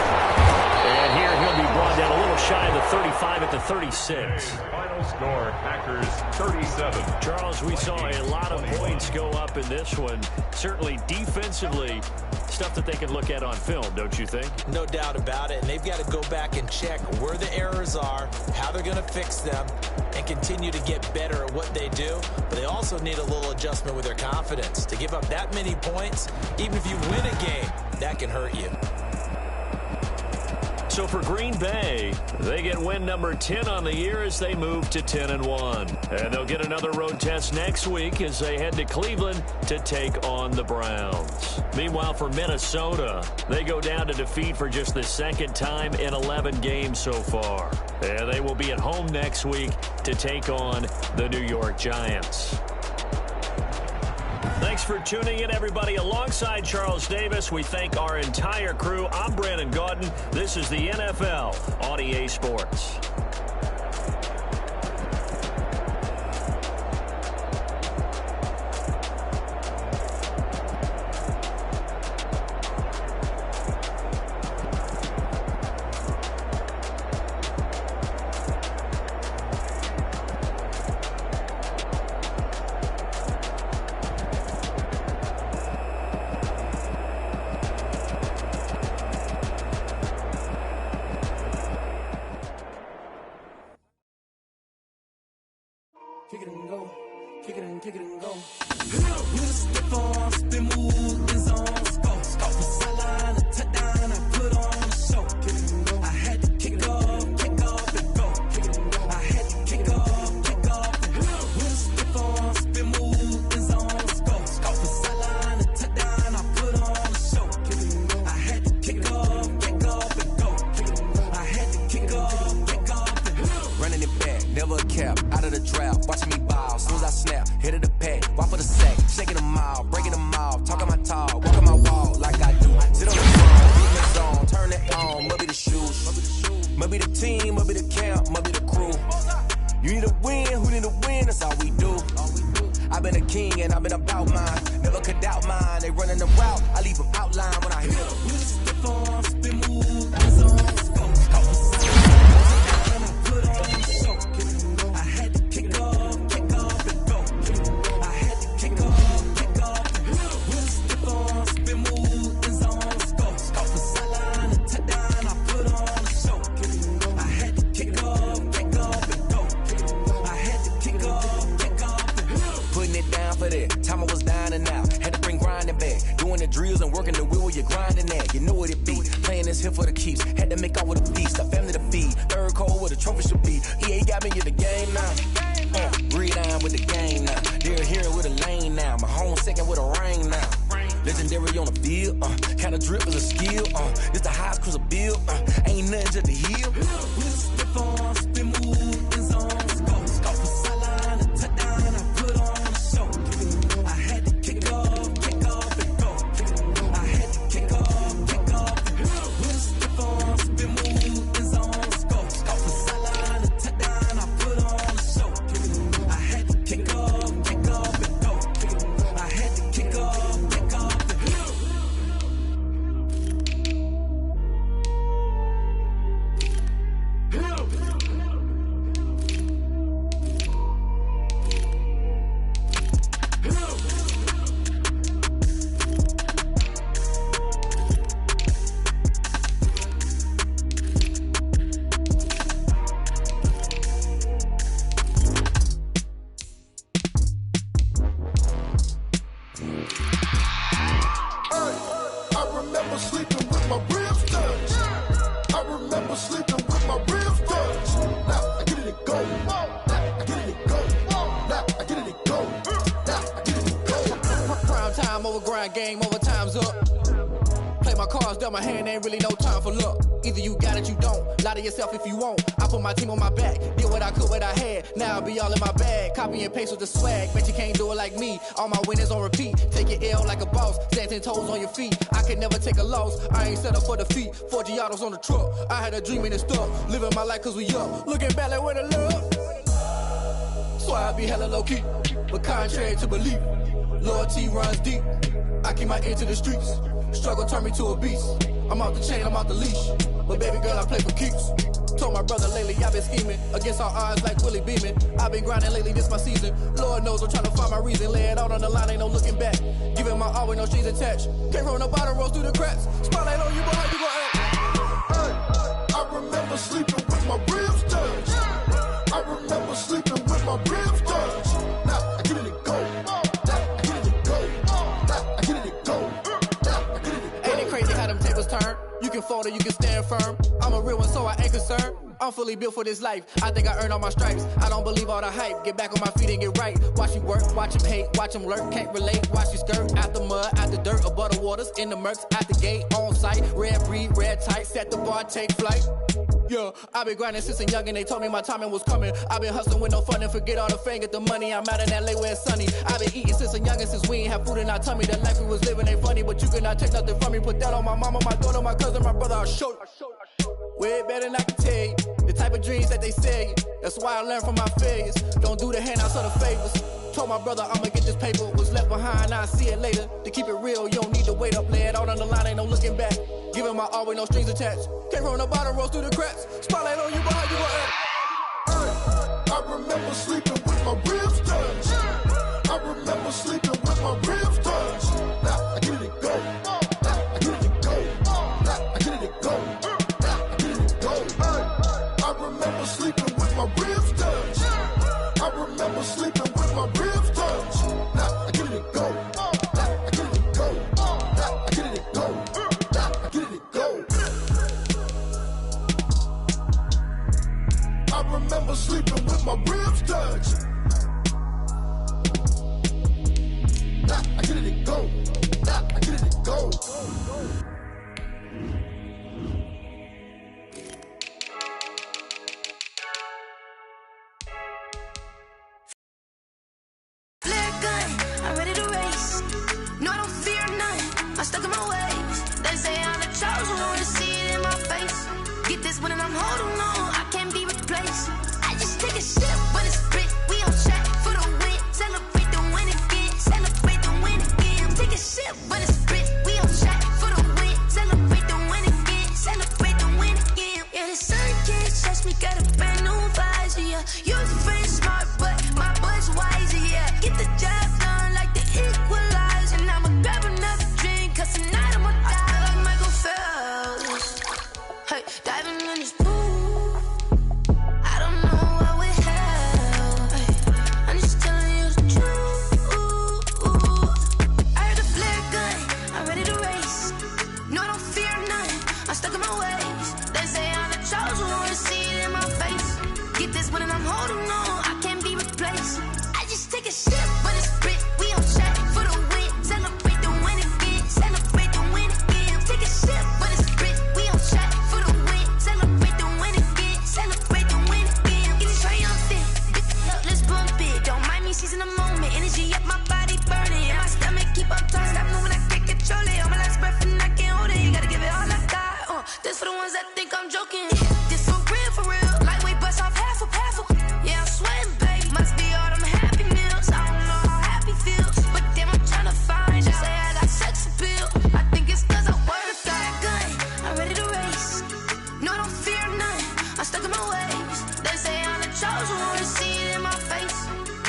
And here he'll one be brought down a little shy of the 35 at the 36. Final score, Packers 37. Charles, we saw a lot of points go up in this one. Certainly defensively, stuff that they can look at on film, don't you think? No doubt about it. And they've got to go back and check where the errors are, how they're going to fix them, and continue to get better at what they do. But they also need a little adjustment with their confidence. To give up that many points, even if you win a game, that can hurt you. So for Green Bay, they get win number 10 on the year as they move to 10-1. And they'll get another road test next week as they head to Cleveland to take on the Browns. Meanwhile, for Minnesota, they go down to defeat for just the second time in 11 games so far. And they will be at home next week to take on the New York Giants. Thanks for tuning in, everybody. Alongside Charles Davis, we thank our entire crew. I'm Brandon Gaudin. This is the NFL on EA Sports. Kick it and go. Kick it and kick it and go. With a stiff arm, spin move, in zone, go. Off the sideline, a touchdown, I put on a show. Kick it and go. I had to kick off and go. Kick it and go. I had to kick off and go. With a stiff arm, spin move, in zone, go. Off the sideline, a touchdown, I put on a show. Kick it and go. I had to kick off and go. Kick it and go. I had to kick off and go. Running it back, never a cap, out of the draft, watching me ball, soon as I snap, hit of the pack, walk for the sack, shaking them all, breaking them off, talking my talk, walking my wall like I do, sit on the phone, get in the zone, turn it on, must be the shoes, must be the team, must be the camp, must be the crew, you need a win, who need a win, that's all we do, I've been a king and I've been about mine, never could doubt mine, they running the route, I leave them outline when I hit them. You just step on, spin move, in zone, go. Drills and working the wheel where you're grinding at. You know what it be. Playing this here for the keeps. Had to make out with a feast. A family to feed. Third cold where the trophy should be. EA got me in the game now. Breed on with the game now. They're here with a lane now. My home second with a ring now. Legendary on the field. Kind of drip is a skill. It's the highest cruiser bill. Ain't nothing just the heel. Step on, spin move, in zone, go. Off the sideline, a touchdown, I put on a show. I had to kick off. Game over, time's up. Play my cards, dealt my hand, ain't really no time for luck. Either you got it, you don't. Lie to yourself if you won't. I put my team on my back, did what I could, what I had. Now I'll be all in my bag. Copy and paste with the swag. Bet you can't do it like me. All my winners on repeat. Take your L like a boss. Stand 10 toes on your feet. I can never take a loss. I ain't set up for defeat. 4 Giottos on the truck. I had a dream and it stuck. Living my life cause we up. Looking back like where the love. So I be hella low key. But contrary to belief, loyalty runs deep. I keep my ear to the streets. Struggle turned me to a beast. I'm out the chain, I'm out the leash. But baby girl, I play for keeps. Told my brother lately I've been scheming against all odds like Willie Beeman. I've been grinding lately, this my season. Lord knows I'm trying to find my reason. Lay it out on the line, ain't no looking back. Giving my all with no strings attached. Can't roll no bottom, rolls through the cracks. Spotlight on you, but how you gon' act? Hey, I remember sleeping with my ribs touched. I remember sleeping with my ribs touched. Now I get it and go. Now I get it and go. Now I get it and go. Now I get it and go. Ain't it crazy how them tables turn? You can fold or you can stand firm. I'm a real one, so I ain't concerned. I'm fully built for this life. I think I earned all my stripes. I don't believe all the hype. Get back on my feet and get right. Watch you work, watch him hate, watch him lurk. Can't relate, watch you skirt. Out the mud, out the dirt, above the waters, in the murks, out the gate, on site. Red breed, red tight, set the bar, take flight. Yeah, I been grinding since a youngin'. They told me my timing was coming. I been hustling with no fun and forget all the fame, get the money. I'm out in LA where it's sunny. I been eating since a youngin', since we ain't have food in our tummy. The life we was living ain't funny, but you cannot take nothing from me. Put that on my mama, my daughter, my cousin, my brother. I'll show you. Way better than I can tell you. The type of dreams that they sell you. That's why I learned from my failures. Don't do the handouts or the favors. Told my brother I'ma get this paper. Was left behind, I'll see it later. To keep it real, you don't need to wait up. Lay it out on the line, ain't no looking back. Giving my all with no strings attached. Can't roll no bottom, rolls through the cracks. Spotlight on you, but how you gon' act? Hey, I remember sleeping with my ribs touched. I remember sleeping with my ribs touched. Now I get it and go. Now I get it and go. Now I get it and go. Now I get it and go. Hey, I remember sleeping with my ribs touched. I remember sleeping with my ribs touched. Now I get it and go. Now I get it and go. Now I get it and go. Now I get it and go. I remember sleeping with my ribs touched. Now I get it and go. Now I get it and go. Flare gun, I'm ready to race. No, I don't fear none. I'm stuck in my ways. They say I'm the chosen one, to see it in my face. Get this one and I'm holding on. I can't be replaced. I just take a sip when it's split. We on track for the win. Celebrate the win again. Celebrate the win again. Take a sip when it's split. We on track for the win. Celebrate the win again. Celebrate the win again. Yeah, the sun can't touch me. Got a brand new visor. Yeah, you're friend smart, but my boy's wiser. Yeah, get the job done like the equalizer. And I'ma grab another drink, 'cause tonight I'ma die like Michael Phelps. Hey, diving in this pool. I don't know what we have. Hey, I'm just telling you the truth. I heard the flare gun, I'm ready to race. No, I don't fear none. I'm stuck in my ways. They say I'm the chosen one, to see it in my face. Get this one and I'm holding on. I can't be replaced. I just take a sip when it's split. We on track for the win. Celebrate the win again. Celebrate the win again. Take a sip when it's split. We on track for the win. Celebrate the win again. Celebrate the win again. It's triumphant. Let's bump it. Don't mind me seizing the moment. Energy up my body burning. And my stomach keep up turning. Stop moving, I can't control it. On my last breath and I can't hold it. You gotta give it all I got. This for the ones that think I'm joking. This for real, for real. Lightweight bust off half of. Yeah, I'm sweating, baby. Must be all them happy meals. I don't know how happy feels, but damn, I'm trying to find out. Say I got sex appeal. I think it's 'cause I wear the fire gun. I'm ready to race. No, I don't fear none. I'm stuck in my ways. They say I'm the chosen one, to see it in my face.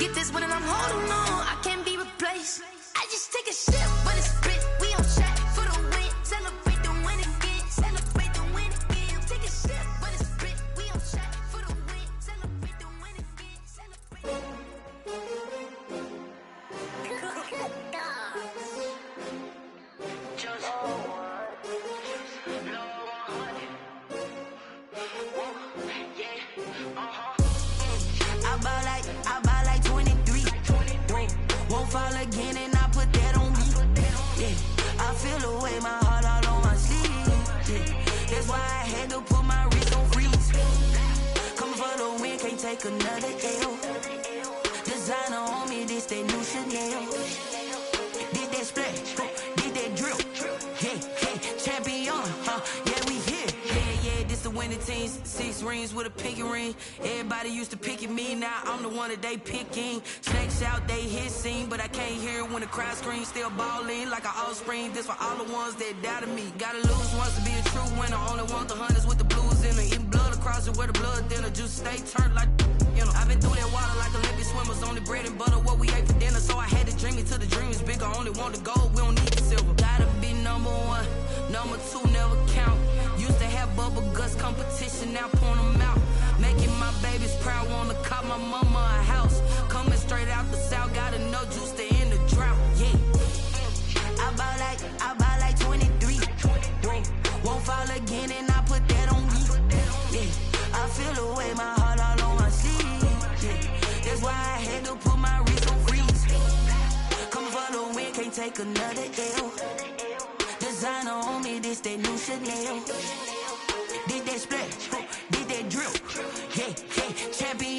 Get this one and I'm holding on. I can't be replaced. I just take a sip when it's split. We on track for the win. Celebrate the win again. Celebrate the win again. Take a sip when it's split. We on track for the win. Celebrate the win again. Celebrate. I buy like 23. Won't fall again and I put that on me. Yeah, I feel the way, my heart all on my sleeve. Yeah, that's why I had to put my wrist on freeze. Coming for the win, can't take another L. Designer on me, this that new Chanel. Did that splash, did that drill. Yeah, champion, yeah, we here. Yeah, this the win many teams, 6 rings with a pinky ring. Everybody used to pick at me, now I'm the one that they picking. Snakes out, they hit scene, but I can't hear it when the crowd screams. Still ballin' like an offspring. This for all the ones that doubted me. Gotta lose once to be a true winner. Only want the hunters with the blues in it. Eating blood across it where the blood thinner. Juice stay turned like, you know. I've been through that water like Olympic swimmers. Only bread and butter, what we ate for dinner. So I had to dream it till the dream is bigger. Only want the gold, we don't need the silver. Gotta be number one, number two never count. Used to have bubble guts competition, now point them out. Making my babies proud, wanna cop my mama a house. Coming straight out the south, gotta know juice to end the drought, yeah. I bought like 23. Won't fall again and I put that on me, yeah. I feel the way, my heart all on my sleeve, yeah. That's why I had to put my wrist on freeze. Come for the win, can't take another L. Designer on me, this that new Chanel. Did that splash, did that drill, yeah, champion,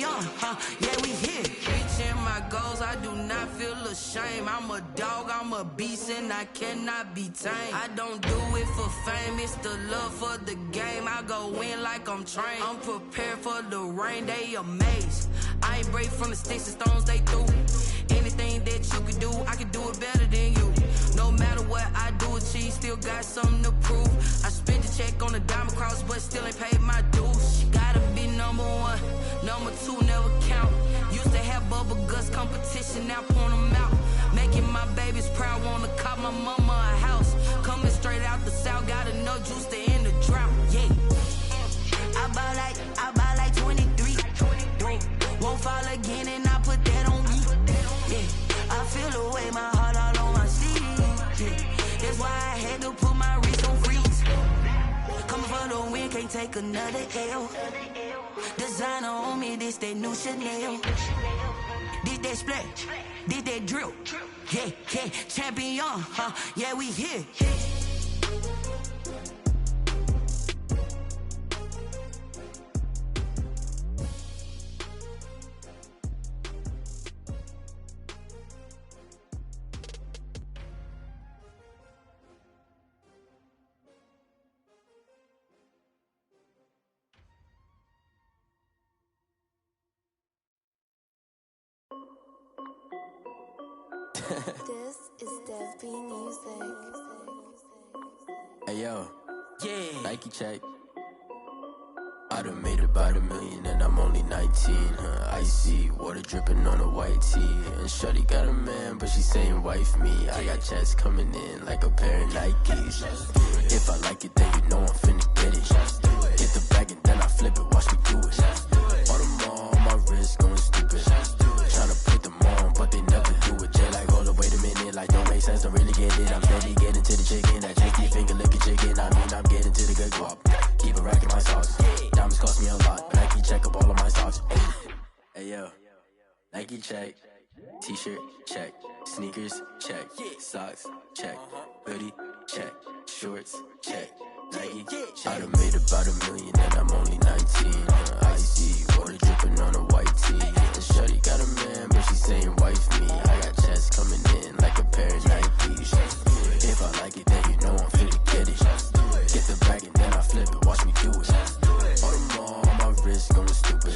yeah, we here. Reaching my goals, I do not feel ashamed. I'm a dog, I'm a beast, and I cannot be tamed. I don't do it for fame, it's the love for the game. I go in like I'm trained. I'm prepared for the rain, they amazed. I ain't break from the sticks and stones they threw. Anything that you could do, I can do it better than you. No matter what I do achieve, still got something to prove. I spent the check on the diamond cross, but still ain't paid my dues. Gotta be number one, number two never count. Used to have bubble guts competition, now point them out. Making my babies proud, wanna cop my mama a house. Coming straight out the south, gotta know juice to end the drought, yeah. I bought like 23. Won't fall again and I put that on me, yeah. I feel the way, my heart all on my sleeve, yeah. That's why I had to put my wrist on freeze. Coming for the win, can't take another L. Designer on me, this that new Chanel. Did that splash, did that drill, yeah, champion, yeah, we here. This is Dev B Music. Hey yo, yeah, Nike check. I done made about $1 million and I'm only 19, icy, water dripping on a white tee. And shorty got a man, but she saying wife me. I got checks coming in like a pair of Nikes. If I like it, then you know I'm finna get it. Get the bag and then I flip it, watch me do it. All them on my wrist going stupid. Tryna put them on, but they never do it. Jay like, hold up, wait a minute, like don't make sense, don't really get it. I'm steady getting to the chicken, that tricky finger licking chicken. I mean, I'm getting to the good guap. Keep a rack in my socks. Diamonds cost me a lot, but Nike check up all of my stocks. Hey yo, Nike check. T-shirt check. Sneakers check. Socks check. Hoodie check. Shorts check. Nike check. I done made about $1 million and I'm only 19. Icy, water dripping on a white tee. And shorty got a man, but she saying wife me. I got checks coming in like a pair of Nikes. If I like it, then you know I'm finna get it. Get the bag and then I flip it, watch me do it. All them on my wrist going stupid.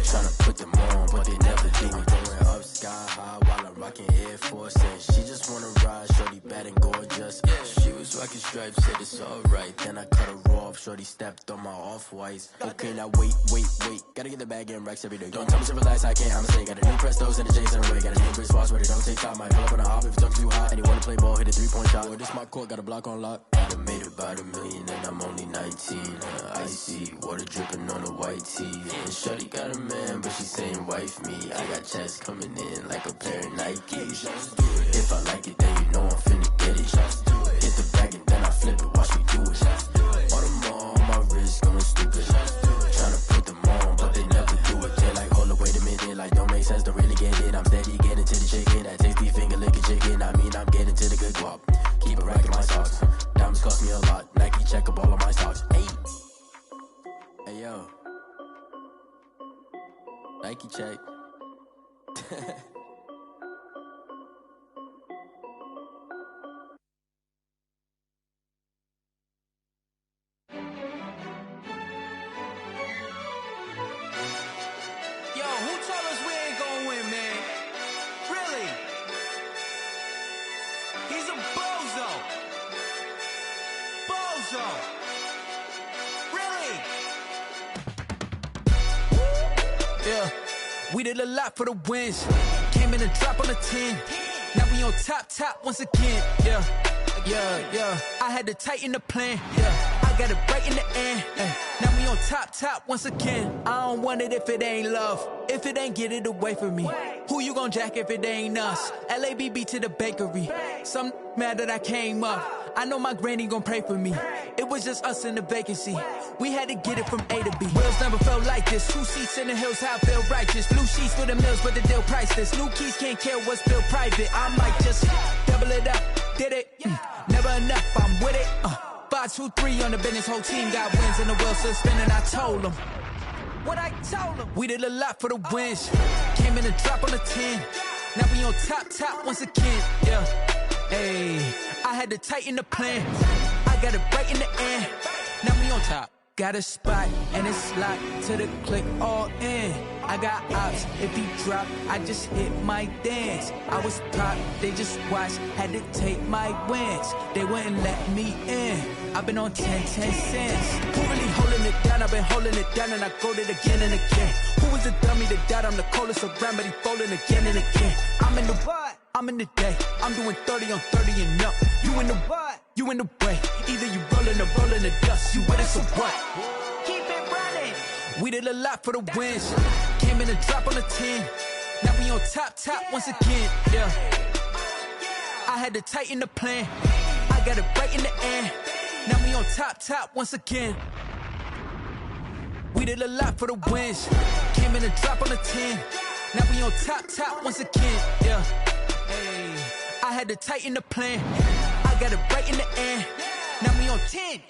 Tryna put them on, but they never do it. Going up sky high while I'm rocking Air Force. And she just wanna ride, shorty bad and gorgeous. She was rocking stripes, said it's alright. Then I cut her off, shorty stepped on my off-whites. Okay, now wait. Gotta get the bag and racks every day. Don't tell me to relax, I can't, I'ma say. Got a new Prestos and a J's in the way. Got a new Chris Foss, but it don't take time. Might pull up on a hop if it talks too hot. And you wanna play ball, hit a 3-point shot. Or this my court, got a block on lock. I done made about $1 million and I'm only 19. Icy, water dripping on a white tee. And shorty got a man, but she saying wife me. I got checks coming in like a pair of Nikes. If I like it, then you know I'm finna get it. Hit the bag and then I flip it, watch me do it. All them on my wrist going stupid. Tryna put them on, but they never do it. They're like, hold up, wait a minute, like don't make sense, don't really get it. I'm steady getting to the chicken, that tasty finger licking chicken. I mean, I'm getting to the good guap. Keep a rack in my socks. Diamonds cost me a lot. Nike check up all of my stocks. Hey yo, Nike check. Really? He's a bozo. Bozo. Really? Yeah. We did a lot for the wins. Came in a drop on a 10. Now we on top once again. Yeah. I had to tighten the plan. Yeah. I got it right in the end. Now we on top once again. I don't want it if it ain't love. If it ain't, get it away from me. Who you gon' jack if it ain't us? LABB to the bakery. Some mad that I came up. I know my granny gon' pray for me. It was just us in the vacancy. We had to get it from A to B. Wheels never felt like this. 2 seats in the hills, how I feel righteous. Blue sheets for the mills, but the deal priceless. New keys can't care what's built private. I might just double it up. Did it? Never enough, I'm with it. 5, 2, 3 on the business. Whole team got wins and the wheels still spinning. I told them what I told them. We did a lot for the wins. Came in a drop on the 10. Now we on top once again. Yeah. Hey, I had to tighten the plan. I got it right in the end. Now we on top. Got a spot and it's locked to the click all in. I got ops, if he drop, I just hit my dance. I was top, they just watched, had to take my wins. They wouldn't let me in. I've been on 10 cents. Who really holding it down? I've been holding it down and I go it again and again. Who was the dummy that died? I'm the coldest around, but he folding again and again. I'm in the what? I'm in the day. I'm doing 30 on 30 and up. You in the what? You in the way. Either you rolling or rolling the dust. You with it, so what? Keep it running. We did a lot for the wins. Came in a drop on the 10. Now we on top once again. Yeah. I had to tighten the plan. I got it right in the end. Now we on top once again. We did a lot for the wins. Came in a drop on the 10. Now we on top once again. Yeah. Hey, I had to tighten the plan. I got it right in the end. Now we on 10.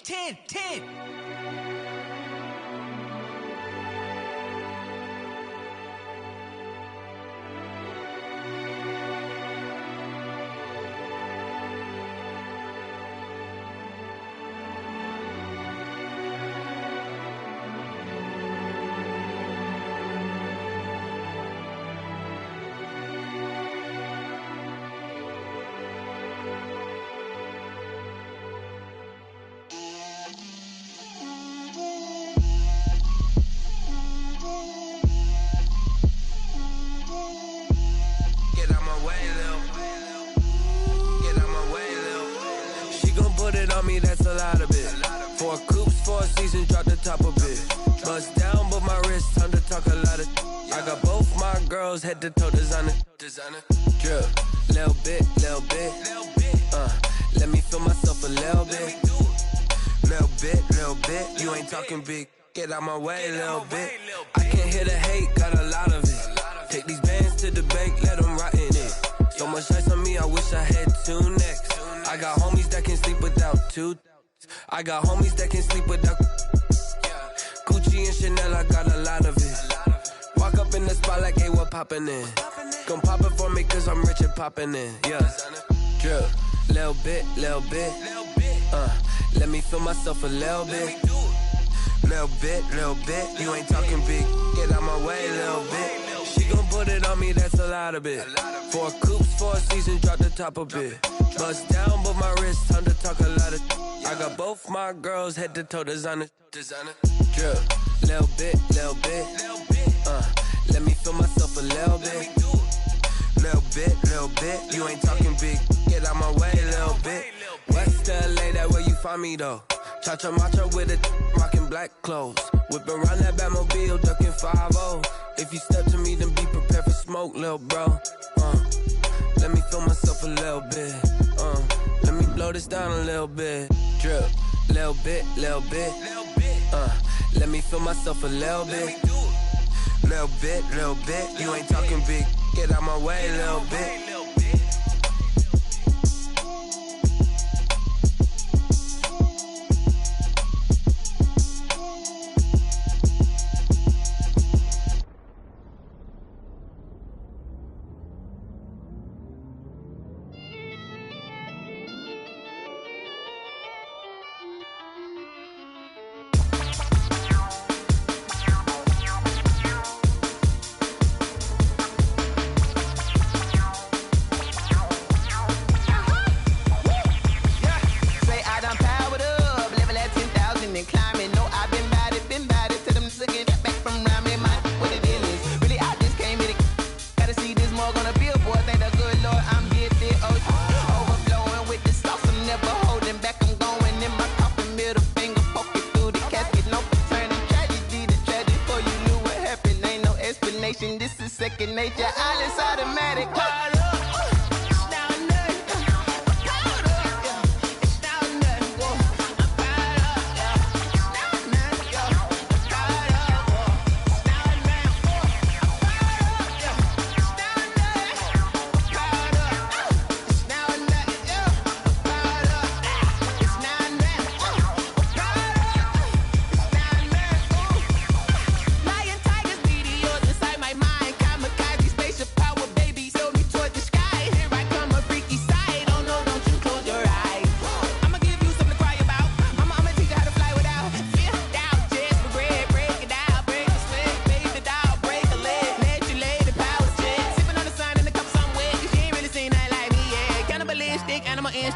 Me, that's a lot of it. 4 coops, 4 seasons, drop the top of it. Bust down, but my wrist, time to talk a lot of. I got both my girls head to toe designer. Drip, little bit. Let me feel myself a little bit. Little bit. You ain't talking big. Get out my way, little bit. I can't hear the hate, got a lot of it. Take these bands to the bank, let them rot in it. So much ice on me, I wish I had 2 necks. I got homies that can sleep without 2. I got homies that can sleep without Gucci and Chanel, I got a lot of it. Walk up in the spot like, hey, what poppin' in? Gon' pop it for me cause I'm rich and poppin' in. Yeah, drip, little bit. Let me feel myself a little bit. Little bit. You ain't talking big, get out my way, little bit. She gon' put it on me, that's a lot of it. 4 coops, 4 seasons, drop the top of it. Bust down, but my wrist, time to talk a lot of. I got both my girls head to toe designer. Drip, little bit. Let me feel myself a little bit. Little bit. You ain't talking big, get out my way, little bit. West LA, that where you find me though. Cha-cha matcha with it, rockin' black clothes. Whip around that Batmobile, ducking 5-0. If you step to me, then be prepared for smoke, lil' bro. Let me feel myself a little bit. Let me blow this down a little bit. Drip, little bit. Let me feel myself a little bit. Little bit. You ain't talking big. Get out my way, little bit. plug on a billboard. Thank the good Lord I'm gifted. Overflowing with the sauce. I'm never holding back. I'm going in my coffin. Middle finger poking through the casket. No turning tragedy to tragedy. Before you knew what happened, ain't no explanation. This is second nature. All is automatic.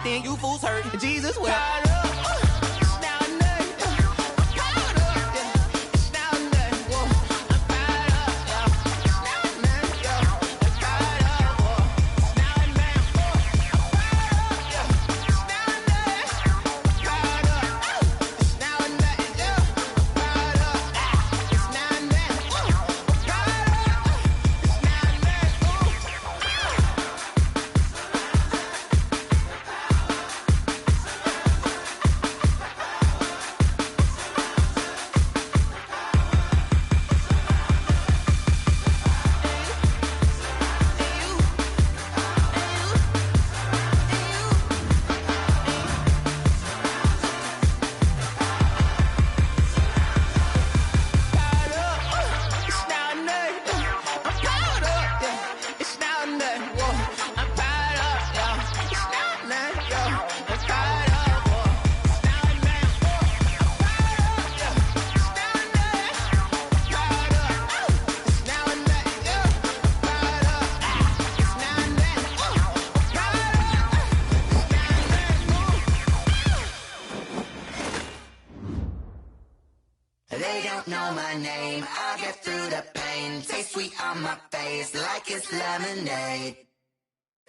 You fools hurt. Jesus will. They don't know my name, I'll get through the pain. Taste sweet on my face like it's lemonade.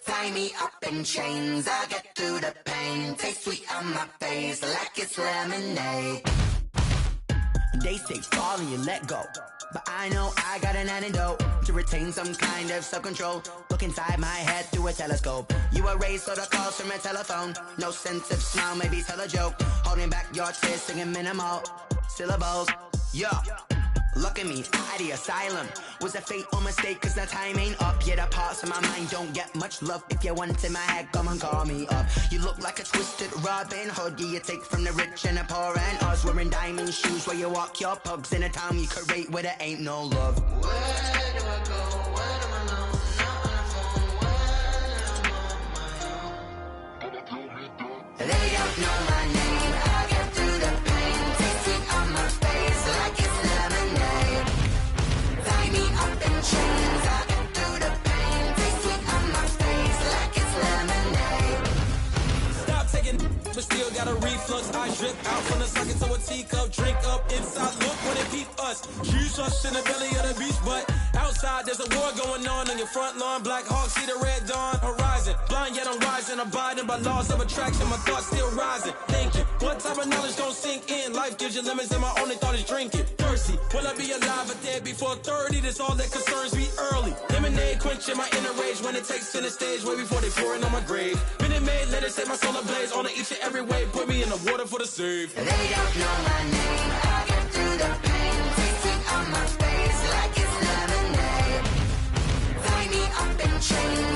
Tie me up in chains, I'll get through the pain. Taste sweet on my face like it's lemonade. They say fall and you let go, but I know I got an antidote to retain some kind of self-control. Look inside my head through a telescope. You erase all the calls from a telephone. No sense of smile, maybe tell a joke. Holding back your tears, singing minimal syllables. Yeah, look at me, at the asylum. Was a fate or mistake, cause the time ain't up. Yet the parts of my mind don't get much love. If you want in my head, come and call me up. You look like a twisted Robin Hood. Yeah, you take from the rich and the poor and us. Wearing diamond shoes where you walk your pugs in a town you could rate where there ain't no love. Where do I go? Where am I alone? Not on the phone. Where am I on my own? They don't know my name. I'll get through the pain. Taste sweet on my face like it's lemonade. Tie me up in chains. I'll get through the pain. Taste sweet on my face like it's lemonade. Stop taking, but still got a reflux. I drip out from the socket to a teacup. Drink up inside. Look when it peep us. Choose us in the belly of the beach, but outside there's a war going on your front lawn. Black Hawk, see the red dawn horizon. Blind yet I'm rising, abiding by laws of attraction. My thoughts still rising. Thinking, what type of knowledge don't sink in? Life gives you limits, and my only thought is drinking. Thirsty, will I be alive or dead before 30? That's all that concerns me early. Lemonade quenching my inner rage when it takes center stage, way before they pour it on my grave. Minute Maid, let it set my soul ablaze. On each and every way, put me in the water for the save. They don't know my name. I'll get through the pain. Taste sweet on my face like it's lemonade. Tie me up in chains.